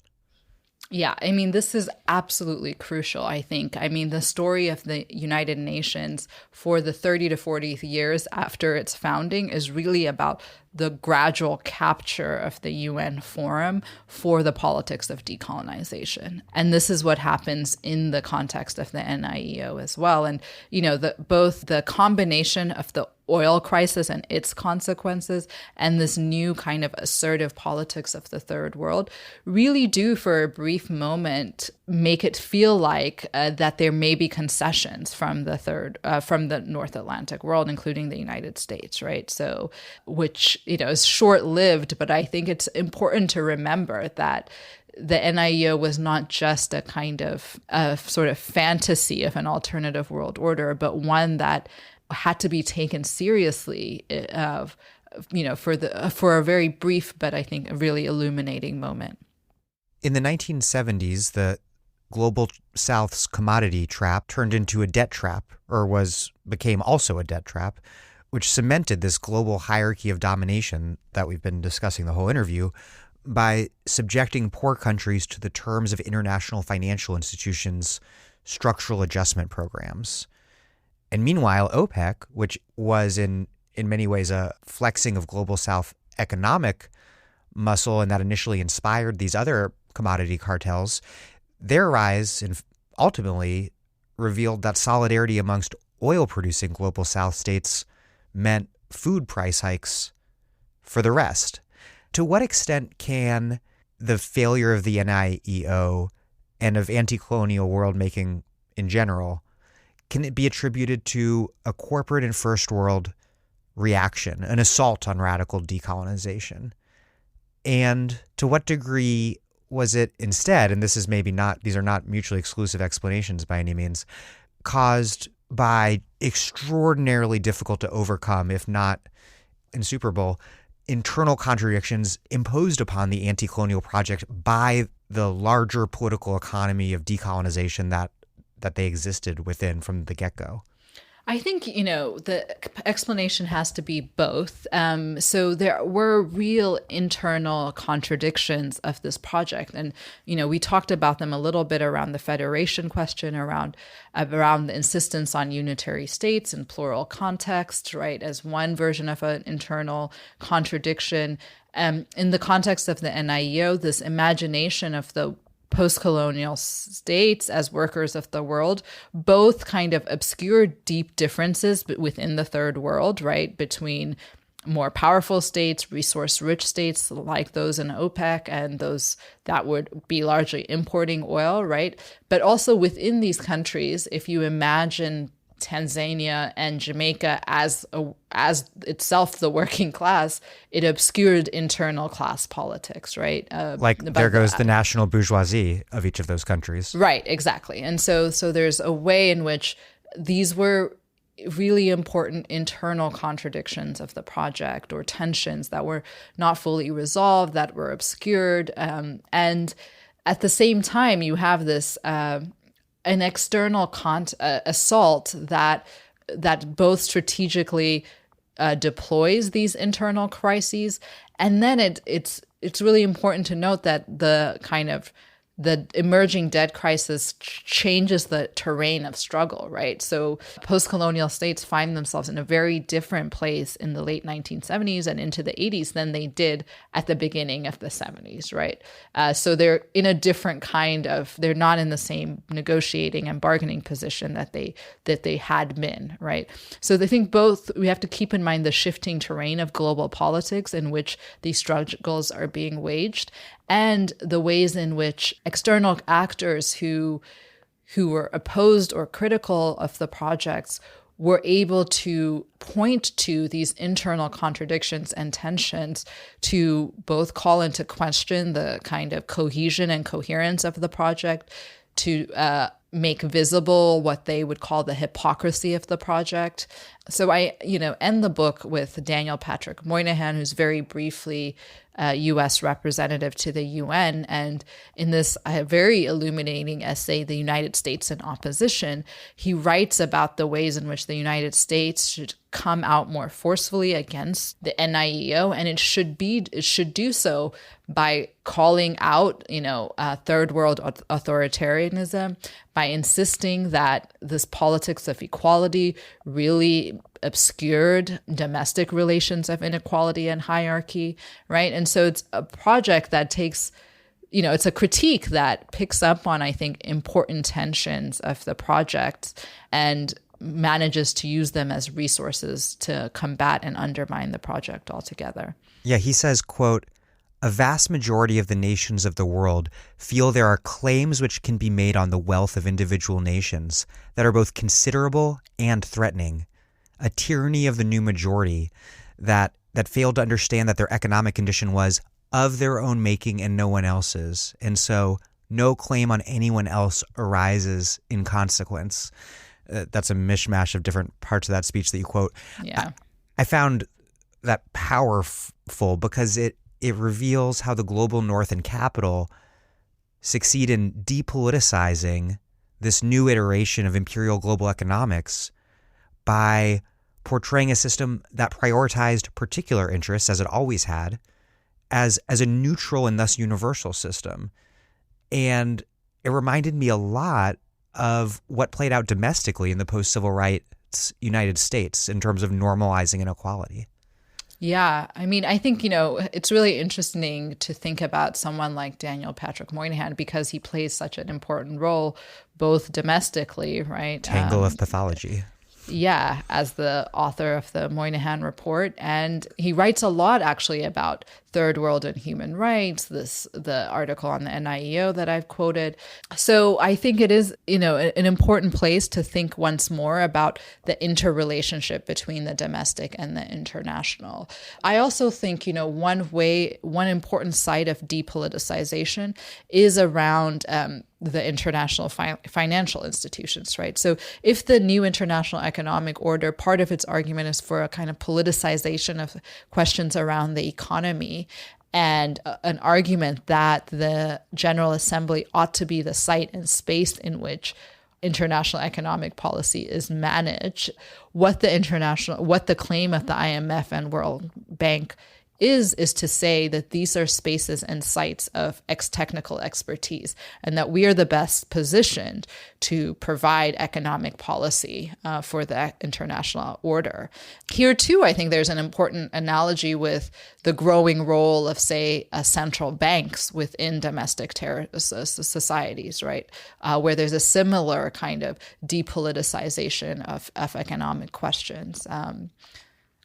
Yeah, I mean, this is absolutely crucial, I think. I mean, the story of the United Nations for the 30 to 40 years after its founding is really about the gradual capture of the UN forum for the politics of decolonization. And this is what happens in the context of the NIEO as well. And, you know, both the combination of the oil crisis and its consequences and this new kind of assertive politics of the third world really do, for a brief moment, make it feel like that there may be concessions from the North Atlantic world, including the United States, right? So, which, you know, is short-lived, but I think it's important to remember that the NIEO was not just a kind of sort of fantasy of an alternative world order, but one that had to be taken seriously, for a very brief, but I think a really illuminating moment. In the 1970s, the Global South's commodity trap turned into a debt trap, or became also a debt trap, which cemented this global hierarchy of domination that we've been discussing the whole interview by subjecting poor countries to the terms of international financial institutions' structural adjustment programs. And meanwhile, OPEC, which was in many ways a flexing of Global South economic muscle and that initially inspired these other commodity cartels, their rise ultimately revealed that solidarity amongst oil-producing Global South states meant food price hikes for the rest. To what extent can the failure of the NIEO and of anti-colonial world-making in general, can it be attributed to a corporate and first world reaction, an assault on radical decolonization? And to what degree was it instead, and these are not mutually exclusive explanations by any means, caused by extraordinarily difficult to overcome, if not insuperable, internal contradictions imposed upon the anti-colonial project by the larger political economy of decolonization that they existed within from the get-go? I think, the explanation has to be both. So there were real internal contradictions of this project. And, we talked about them a little bit around the federation question, around the insistence on unitary states and plural context, right, as one version of an internal contradiction. In the context of the NIEO, this imagination of the post-colonial states as workers of the world both kind of obscure deep differences within the third world, right, between more powerful states, resource-rich states like those in OPEC and those that would be largely importing oil, right? But also within these countries, if you imagine Tanzania and Jamaica as itself the working class, it obscured internal class politics, right? There goes the national bourgeoisie of each of those countries. Right, exactly. And so there's a way in which these were really important internal contradictions of the project, or tensions that were not fully resolved, that were obscured. And at the same time, you have this an external assault that both strategically deploys these internal crises, and then it's really important to note that the emerging debt crisis changes the terrain of struggle, right? So post-colonial states find themselves in a very different place in the late 1970s and into the 80s than they did at the beginning of the 70s, right? So they're in a different they're not in the same negotiating and bargaining position that they had been, right? So I think we have to keep in mind the shifting terrain of global politics in which these struggles are being waged, and the ways in which external actors who were opposed or critical of the projects were able to point to these internal contradictions and tensions to both call into question the kind of cohesion and coherence of the project, to make visible what they would call the hypocrisy of the project. So I, end the book with Daniel Patrick Moynihan, who's very briefly U.S. representative to the UN. And in this very illuminating essay, The United States in Opposition, he writes about the ways in which the United States should come out more forcefully against the NIEO, and it should do so by calling out, third world authoritarianism, by insisting that this politics of equality really obscured domestic relations of inequality and hierarchy, right? And so it's a project that takes, it's a critique that picks up on, I think, important tensions of the project and manages to use them as resources to combat and undermine the project altogether. Yeah, he says, quote, "A vast majority of the nations of the world feel there are claims which can be made on the wealth of individual nations that are both considerable and threatening. A tyranny of the new majority that failed to understand that their economic condition was of their own making and no one else's. And so no claim on anyone else arises in consequence." That's a mishmash of different parts of that speech that you quote. Yeah. I found that powerful because it reveals how the global North and capital succeed in depoliticizing this new iteration of imperial global economics by portraying a system that prioritized particular interests, as it always had, as a neutral and thus universal system. And it reminded me a lot of what played out domestically in the post-civil rights United States in terms of normalizing inequality. Yeah. I mean, I think, it's really interesting to think about someone like Daniel Patrick Moynihan because he plays such an important role both domestically, right? Tangle of pathology. Yeah, as the author of the Moynihan Report. And he writes a lot actually about third world and human rights, the article on the NIEO that I've quoted. So I think it is, an important place to think once more about the interrelationship between the domestic and the international. I also think, one important side of depoliticization is around the international financial institutions, right? So if the new international economic order, part of its argument is for a kind of politicization of questions around the economy, and an argument that the General Assembly ought to be the site and space in which international economic policy is managed, what the claim of the IMF and World Bank is to say that these are spaces and sites of technical expertise, and that we are the best positioned to provide economic policy for the international order. Here, too, I think there's an important analogy with the growing role of, say, central banks within domestic societies, right, where there's a similar kind of depoliticization of economic questions.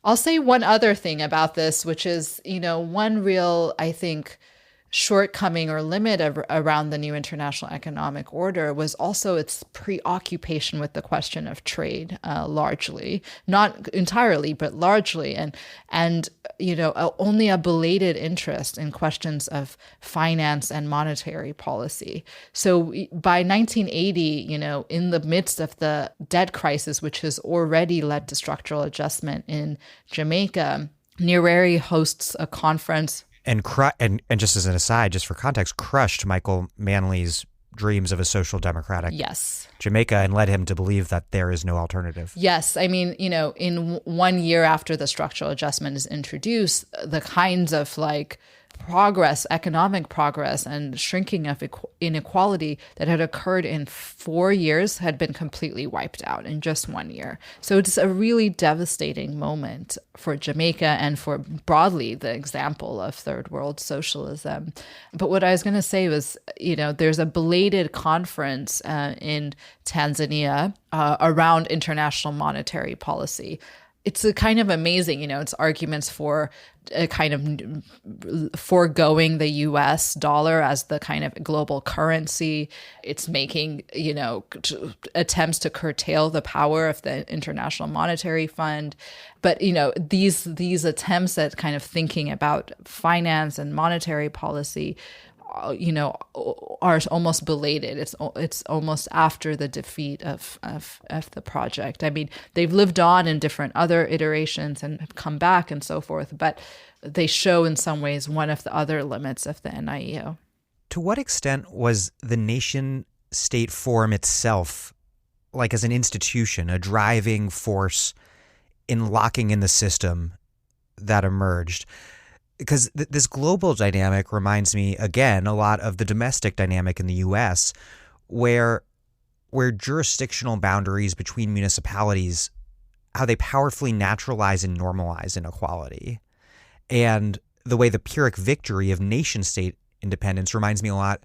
I'll say one other thing about this, which is, one real, I think, shortcoming or limit around the new international economic order was also its preoccupation with the question of trade, largely, not entirely, but largely, and only a belated interest in questions of finance and monetary policy. So by 1980, in the midst of the debt crisis, which has already led to structural adjustment in Jamaica, Nyerere hosts a conference. And just as an aside, just for context, crushed Michael Manley's dreams of a social democratic Jamaica and led him to believe that there is no alternative. Yes. I mean, in 1 year after the structural adjustment is introduced, the kinds of economic progress and shrinking of inequality that had occurred in 4 years had been completely wiped out in just 1 year. So it's a really devastating moment for Jamaica and for broadly the example of third world socialism. But what I was going to say was, there's a belated conference in Tanzania around international monetary policy. it's a kind of amazing, it's arguments for a kind of foregoing the US dollar as the kind of global currency. It's making, attempts to curtail the power of the International Monetary Fund. But, these attempts at kind of thinking about finance and monetary policy are almost belated. It's almost after the defeat of the project. I mean, they've lived on in different other iterations and have come back and so forth, but they show in some ways one of the other limits of the NIEO. To what extent was the nation state form itself, like as an institution, a driving force in locking in the system that emerged? Because this global dynamic reminds me, again, a lot of the domestic dynamic in the U.S., where jurisdictional boundaries between municipalities, how they powerfully naturalize and normalize inequality. And the way the Pyrrhic victory of nation-state independence reminds me a lot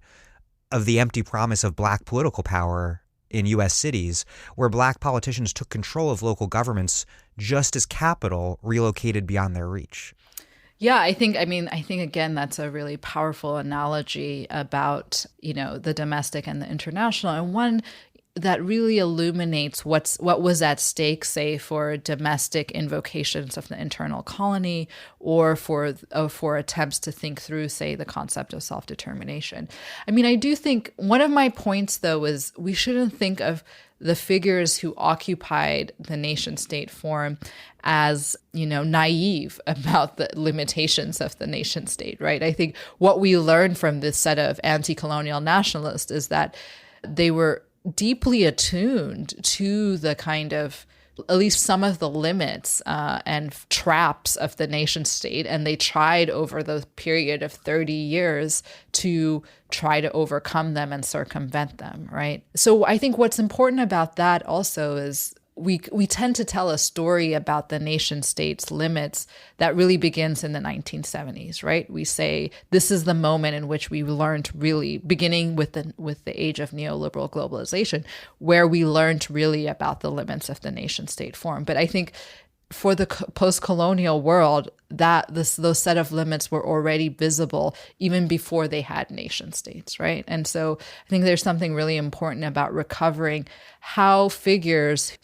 of the empty promise of black political power in U.S. cities, where black politicians took control of local governments just as capital relocated beyond their reach. Yeah, I think again, that's a really powerful analogy about, the domestic and the international, and one that really illuminates what was at stake, say, for domestic invocations of the internal colony, or for attempts to think through, say, the concept of self-determination. I mean, I do think one of my points, though, is we shouldn't think of the figures who occupied the nation-state form as, naive about the limitations of the nation-state, right? I think what we learned from this set of anti-colonial nationalists is that they were deeply attuned to the kind of, at least some of the limits and traps of the nation state. And they tried over the period of 30 years to try to overcome them and circumvent them, right? So I think what's important about that also is we tend to tell a story about the nation state's limits that really begins in the 1970s, right? We say this is the moment in which we learned, really beginning with the age of neoliberal globalization, where we learned really about the limits of the nation state form. But I think for the post-colonial world, those set of limits were already visible even before they had nation states, right? And so I think there's something really important about recovering how figures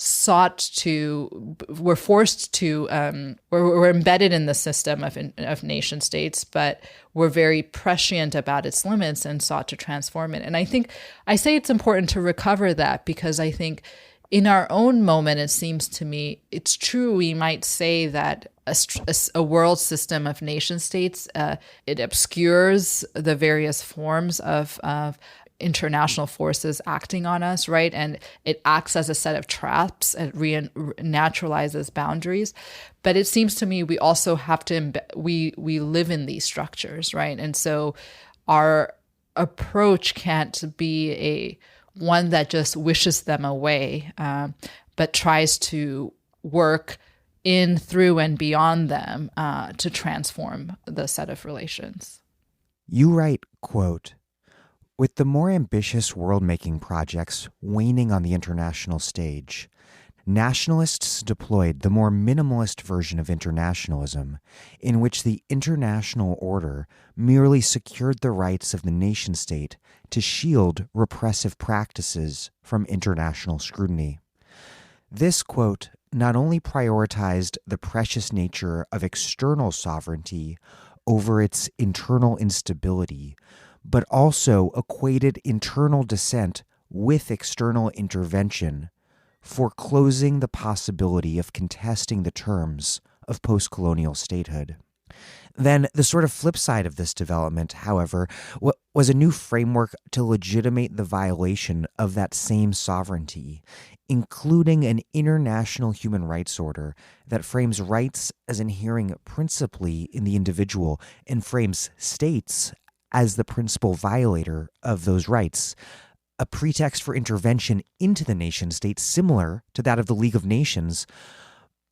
were forced to, were embedded in the system of nation states, but were very prescient about its limits and sought to transform it. And I think I say it's important to recover that because I think in our own moment, it seems to me, it's true, we might say that a world system of nation states, it obscures the various forms of international forces acting on us, right? And it acts as a set of traps and naturalizes boundaries. But it seems to me we also have to, we live in these structures, right? And so our approach can't be one that just wishes them away, but tries to work in, through, and beyond them to transform the set of relations. You write, quote, "With the more ambitious world-making projects waning on the international stage, nationalists deployed the more minimalist version of internationalism, in which the international order merely secured the rights of the nation-state to shield repressive practices from international scrutiny. This, quote, not only prioritized the precious nature of external sovereignty over its internal instability, but also equated internal dissent with external intervention, foreclosing the possibility of contesting the terms of post-colonial statehood." Then the sort of flip side of this development, however, was a new framework to legitimate the violation of that same sovereignty, including an international human rights order that frames rights as inhering principally in the individual and frames states as the principal violator of those rights, a pretext for intervention into the nation state similar to that of the League of Nations,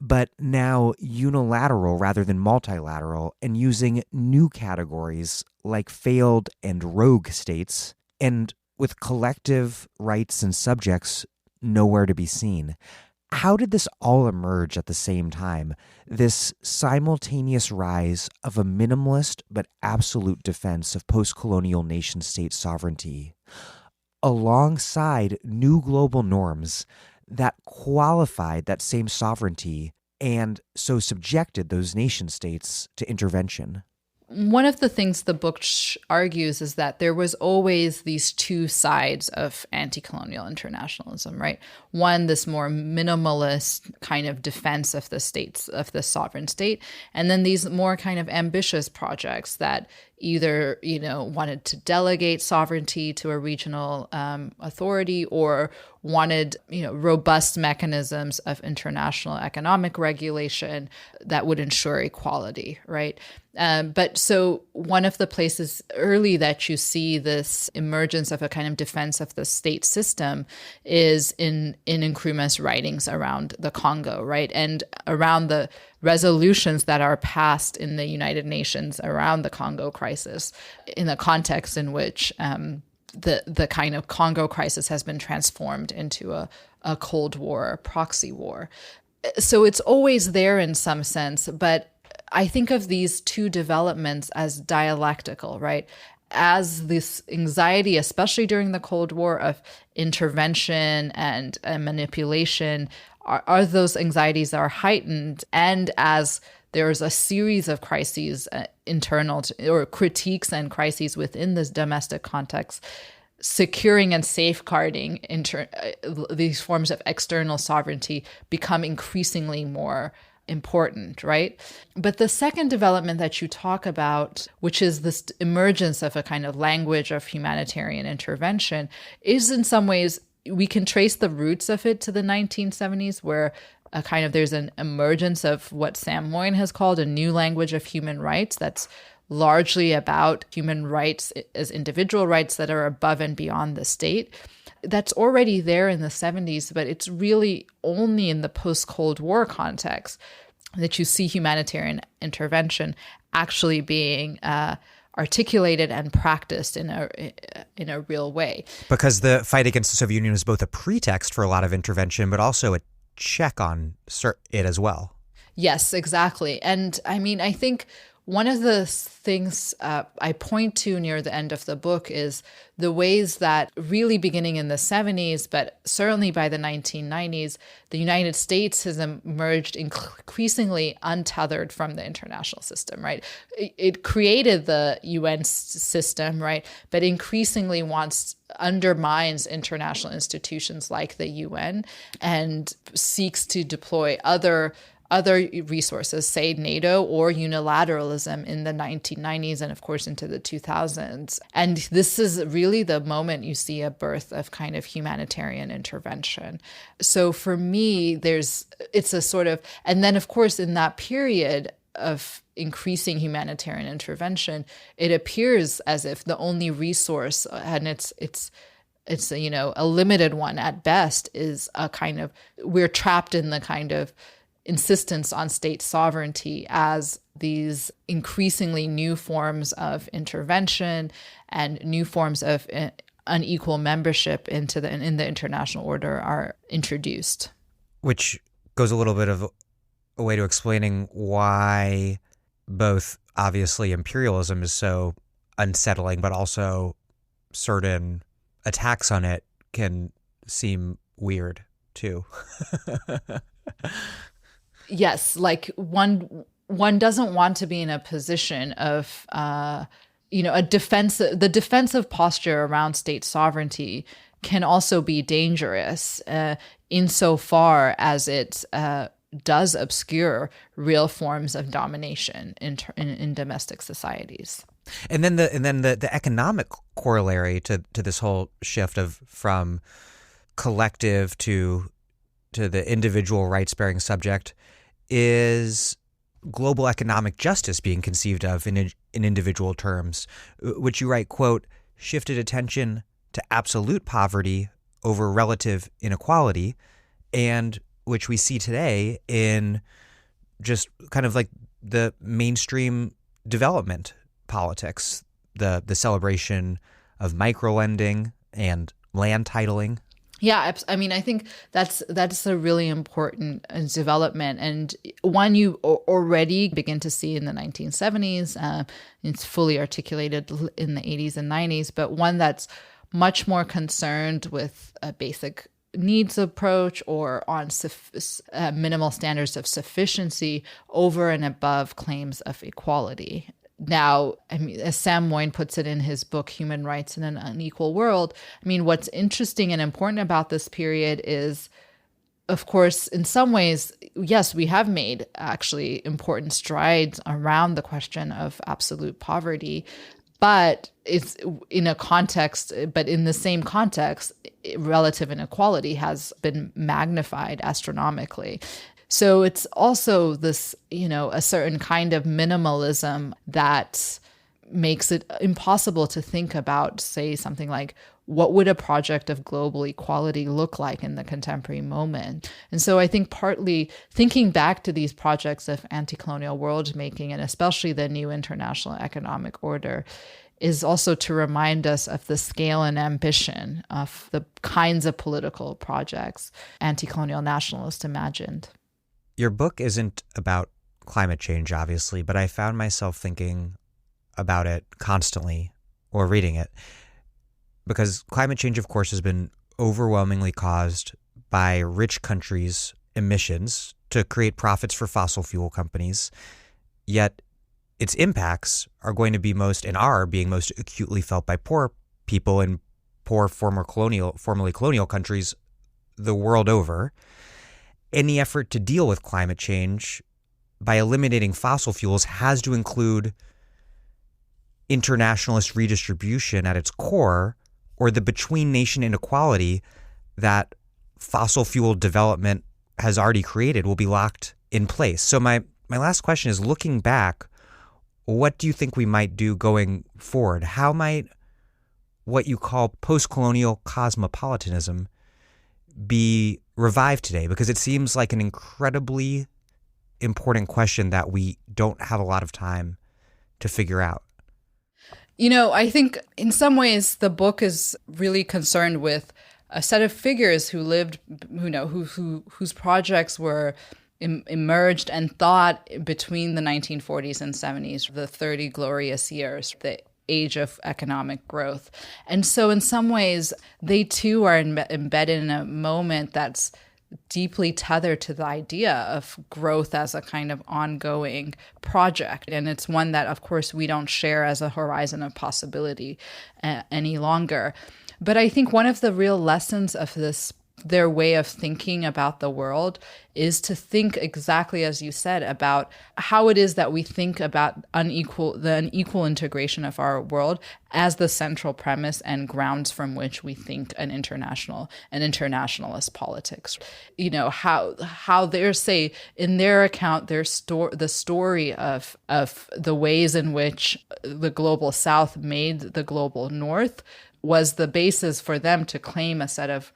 but now unilateral rather than multilateral, and using new categories like failed and rogue states, and with collective rights and subjects nowhere to be seen. How did this all emerge at the same time? This simultaneous rise of a minimalist but absolute defense of post-colonial nation-state sovereignty, alongside new global norms that qualified that same sovereignty and so subjected those nation-states to intervention. One of the things the book argues is that there was always these two sides of anti-colonial internationalism, right? One, this more minimalist kind of defense of the states, of the sovereign state, and then these more kind of ambitious projects that either, wanted to delegate sovereignty to a regional authority or wanted, robust mechanisms of international economic regulation that would ensure equality, right? But so one of the places early that you see this emergence of a kind of defense of the state system is in Nkrumah's writings around the Congo, right? And around the resolutions that are passed in the United Nations around the Congo Crisis, in the context in which the kind of Congo Crisis has been transformed into a Cold War, a proxy war. So it's always there in some sense, but I think of these two developments as dialectical, right? As this anxiety, especially during the Cold War, of intervention and manipulation, are those anxieties that are heightened, and as there's a series of crises internal or critiques and crises within this domestic context, securing and safeguarding these forms of external sovereignty become increasingly more important, right? But the second development that you talk about, which is this emergence of a kind of language of humanitarian intervention, is in some ways, we can trace the roots of it to the 1970s, where there's an emergence of what Sam Moynihan has called a new language of human rights that's largely about human rights as individual rights that are above and beyond the state. That's already there in the 70s, but it's really only in the post-Cold War context that you see humanitarian intervention actually being articulated and practiced in a real way. Because the fight against the Soviet Union is both a pretext for a lot of intervention, but also a check on it as well. Yes, exactly. And I mean, I think one of the things I point to near the end of the book is the ways that really beginning in the 70s, but certainly by the 1990s, the United States has emerged increasingly untethered from the international system, right? It created the UN system, right? But increasingly undermines international institutions like the UN and seeks to deploy other resources, say NATO or unilateralism in the 1990s and of course into the 2000s. And this is really the moment you see a birth of kind of humanitarian intervention. So for me, it's a sort of, and then of course in that period of increasing humanitarian intervention, it appears as if the only resource, and it's a limited one at best, is a kind of, we're trapped in the kind of insistence on state sovereignty as these increasingly new forms of intervention and new forms of unequal membership in the international order are introduced. Which goes a little bit of a way to explaining why both obviously imperialism is so unsettling, but also certain attacks on it can seem weird too. Yes, like one doesn't want to be in a position of, the defensive posture around state sovereignty can also be dangerous insofar as it does obscure real forms of domination in domestic societies. And then the economic corollary to this whole shift from collective to the individual rights-bearing subject is global economic justice being conceived of in individual terms, which you write, quote, shifted attention to absolute poverty over relative inequality, and which we see today in just kind of like the mainstream development politics, the celebration of microlending and land titling. Yeah, I mean, I think that's a really important development, and one you already begin to see in the 1970s. It's fully articulated in the 80s and 90s, but one that's much more concerned with a basic needs approach or on minimal standards of sufficiency over and above claims of equality. Now, I mean, as Sam Moyne puts it in his book, Human Rights in an Unequal World, I mean, what's interesting and important about this period is, of course, in some ways, yes, we have made actually important strides around the question of absolute poverty, but it's in a context, but in the same context, relative inequality has been magnified astronomically. So it's also this, a certain kind of minimalism that makes it impossible to think about, say, something like, what would a project of global equality look like in the contemporary moment? And so I think partly thinking back to these projects of anti-colonial world-making, and especially the new international economic order, is also to remind us of the scale and ambition of the kinds of political projects anti-colonial nationalists imagined. Your book isn't about climate change, obviously, but I found myself thinking about it constantly or reading it because climate change, of course, has been overwhelmingly caused by rich countries' emissions to create profits for fossil fuel companies, yet its impacts are going to be being most acutely felt by poor people in poor formerly colonial countries the world over. Any effort to deal with climate change by eliminating fossil fuels has to include internationalist redistribution at its core, or the between-nation inequality that fossil fuel development has already created will be locked in place. So my last question is, looking back, what do you think we might do going forward? How might what you call post-colonial cosmopolitanism be revived today? Because it seems like an incredibly important question that we don't have a lot of time to figure out. I think in some ways the book is really concerned with a set of figures who lived, whose projects were emerged and thought between the 1940s and 70s, the 30 glorious years, the age of economic growth. And so in some ways, they too are embedded in a moment that's deeply tethered to the idea of growth as a kind of ongoing project. And it's one that, of course, we don't share as a horizon of possibility any longer. But I think one of the real lessons of their way of thinking about the world is to think exactly as you said about how it is that we think about the unequal integration of our world as the central premise and grounds from which we think an internationalist politics. How they're, say, in their account, the story of the ways in which the global South made the global North was the basis for them to claim a set of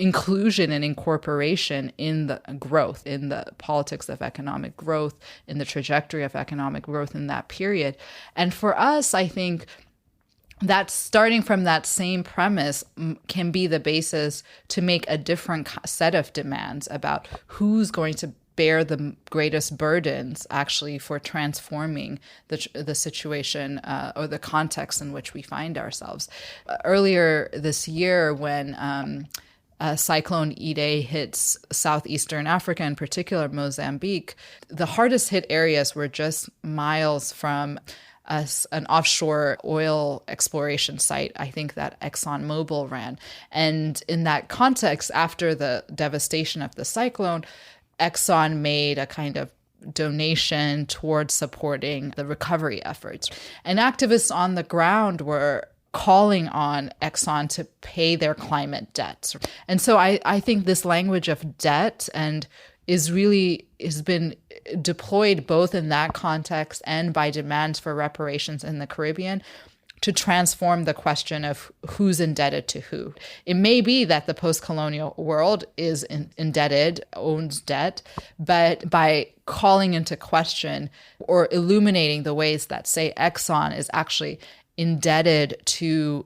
inclusion and incorporation in the growth, in the politics of economic growth, in the trajectory of economic growth in that period. And for us, I think that starting from that same premise can be the basis to make a different set of demands about who's going to bear the greatest burdens actually for transforming the situation or the context in which we find ourselves. Earlier this year, when Cyclone Idai hits southeastern Africa, in particular Mozambique, the hardest hit areas were just miles from an offshore oil exploration site, I think that ExxonMobil ran. And in that context, after the devastation of the cyclone, Exxon made a kind of donation towards supporting the recovery efforts. And activists on the ground were calling on Exxon to pay their climate debts. And so I think this language of debt has been deployed both in that context and by demands for reparations in the Caribbean to transform the question of who's indebted to who. It may be that the post-colonial world is indebted, owns debt, but by calling into question or illuminating the ways that, say, Exxon is actually indebted to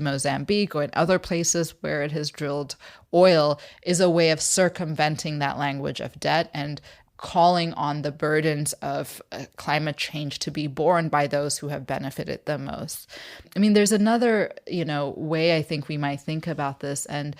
Mozambique or in other places where it has drilled oil is a way of circumventing that language of debt and calling on the burdens of climate change to be borne by those who have benefited the most. I mean, there's another, way I think we might think about this, and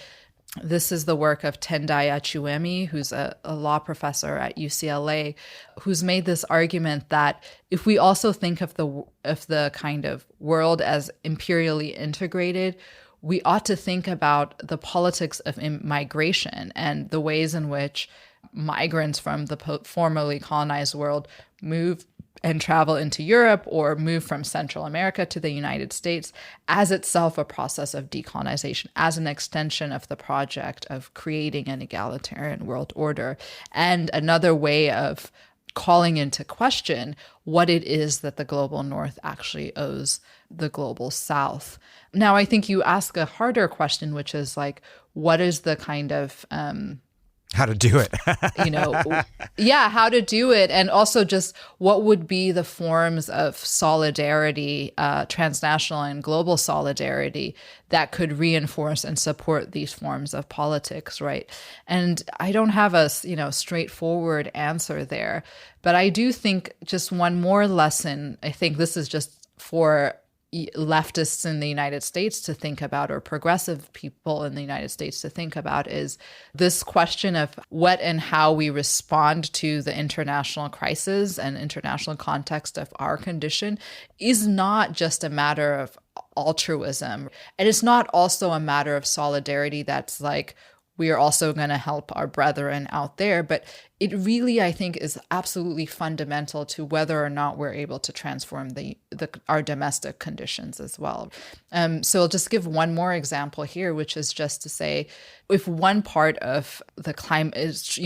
this is the work of Tendai Achiume, who's a law professor at UCLA, who's made this argument that if we also think of the kind of world as imperially integrated, we ought to think about the politics of migration and the ways in which migrants from the formerly colonized world move and travel into Europe or move from Central America to the United States as itself a process of decolonization, as an extension of the project of creating an egalitarian world order, and another way of calling into question what it is that the global North actually owes the global South. Now, I think you ask a harder question, which is like, what is the kind of how to do it, how to do it. And also just what would be the forms of solidarity, transnational and global solidarity that could reinforce and support these forms of politics, right? And I don't have a, straightforward answer there, but I do think just one more lesson, I think this is just for leftists in the United States to think about, or progressive people in the United States to think about, is this question of what and how we respond to the international crisis and international context of our condition is not just a matter of altruism. And it's not also a matter of solidarity that's like, we are also going to help our brethren out there. But it really, I think, is absolutely fundamental to whether or not we're able to transform our domestic conditions as well. So I'll just give one more example here, which is just to say, if one part of the climate is,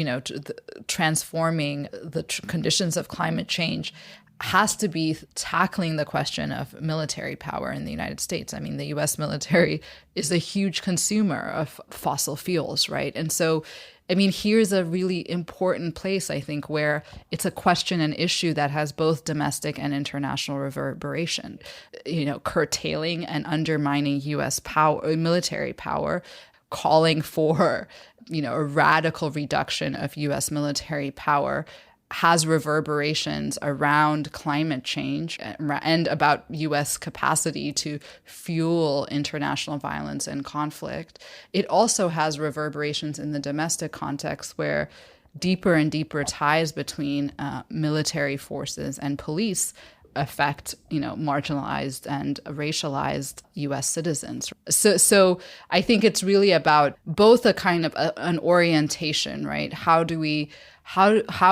transforming the conditions of climate change has to be tackling the question of military power in the United States. I mean, the U.S. military is a huge consumer of fossil fuels, right? And so, I mean, here's a really important place, I think, where it's a question and issue that has both domestic and international reverberation. Curtailing and undermining U.S. power, military power, calling for, a radical reduction of U.S. military power has reverberations around climate change and about U.S. capacity to fuel international violence and conflict. It also has reverberations in the domestic context where deeper and deeper ties between military forces and police affect, marginalized and racialized U.S. citizens. So I think it's really about both a kind of an orientation, right? How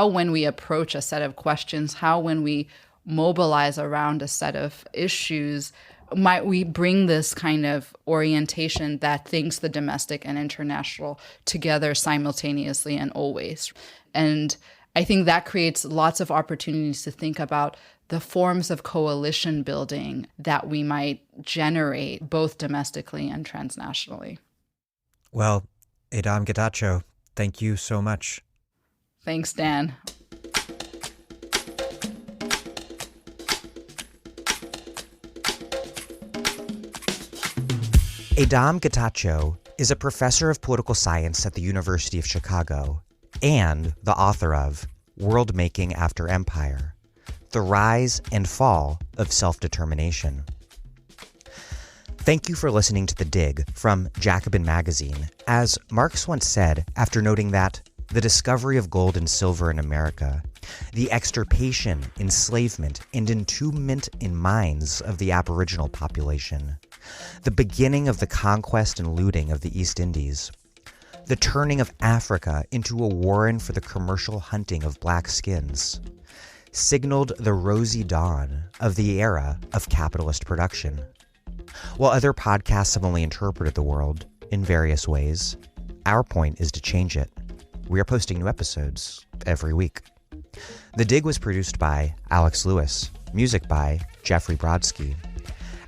when we approach a set of questions, how when we mobilize around a set of issues, might we bring this kind of orientation that thinks the domestic and international together simultaneously and always. And I think that creates lots of opportunities to think about the forms of coalition building that we might generate both domestically and transnationally. Well, Adom Getachew, thank you so much. Thanks, Dan. Adom Getachew is a professor of political science at the University of Chicago and the author of Worldmaking After Empire: The Rise and Fall of Self-Determination. Thank you for listening to The Dig from Jacobin Magazine. As Marx once said, after noting that the discovery of gold and silver in America, the extirpation, enslavement, and entombment in mines of the Aboriginal population, the beginning of the conquest and looting of the East Indies, the turning of Africa into a warren for the commercial hunting of black skins, signaled the rosy dawn of the era of capitalist production. While other podcasts have only interpreted the world in various ways, our point is to change it. We are posting new episodes every week. The Dig was produced by Alex Lewis, music by Jeffrey Brodsky.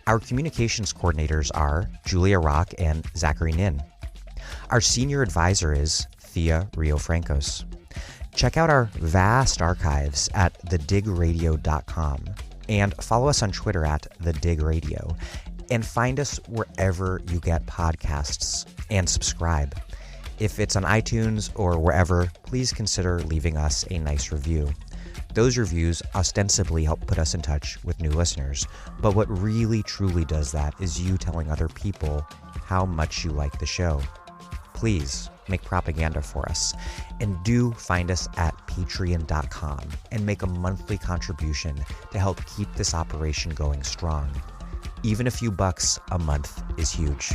Our communications coordinators are Julia Rock and Zachary Nin. Our senior advisor is Thea Rio-Francos. Check out our vast archives at thedigradio.com. And follow us on Twitter at The Dig Radio. And find us wherever you get podcasts and subscribe. If it's on iTunes or wherever, please consider leaving us a nice review. Those reviews ostensibly help put us in touch with new listeners, but what really truly does that is you telling other people how much you like the show. Please make propaganda for us, and do find us at patreon.com and make a monthly contribution to help keep this operation going strong. Even a few bucks a month is huge.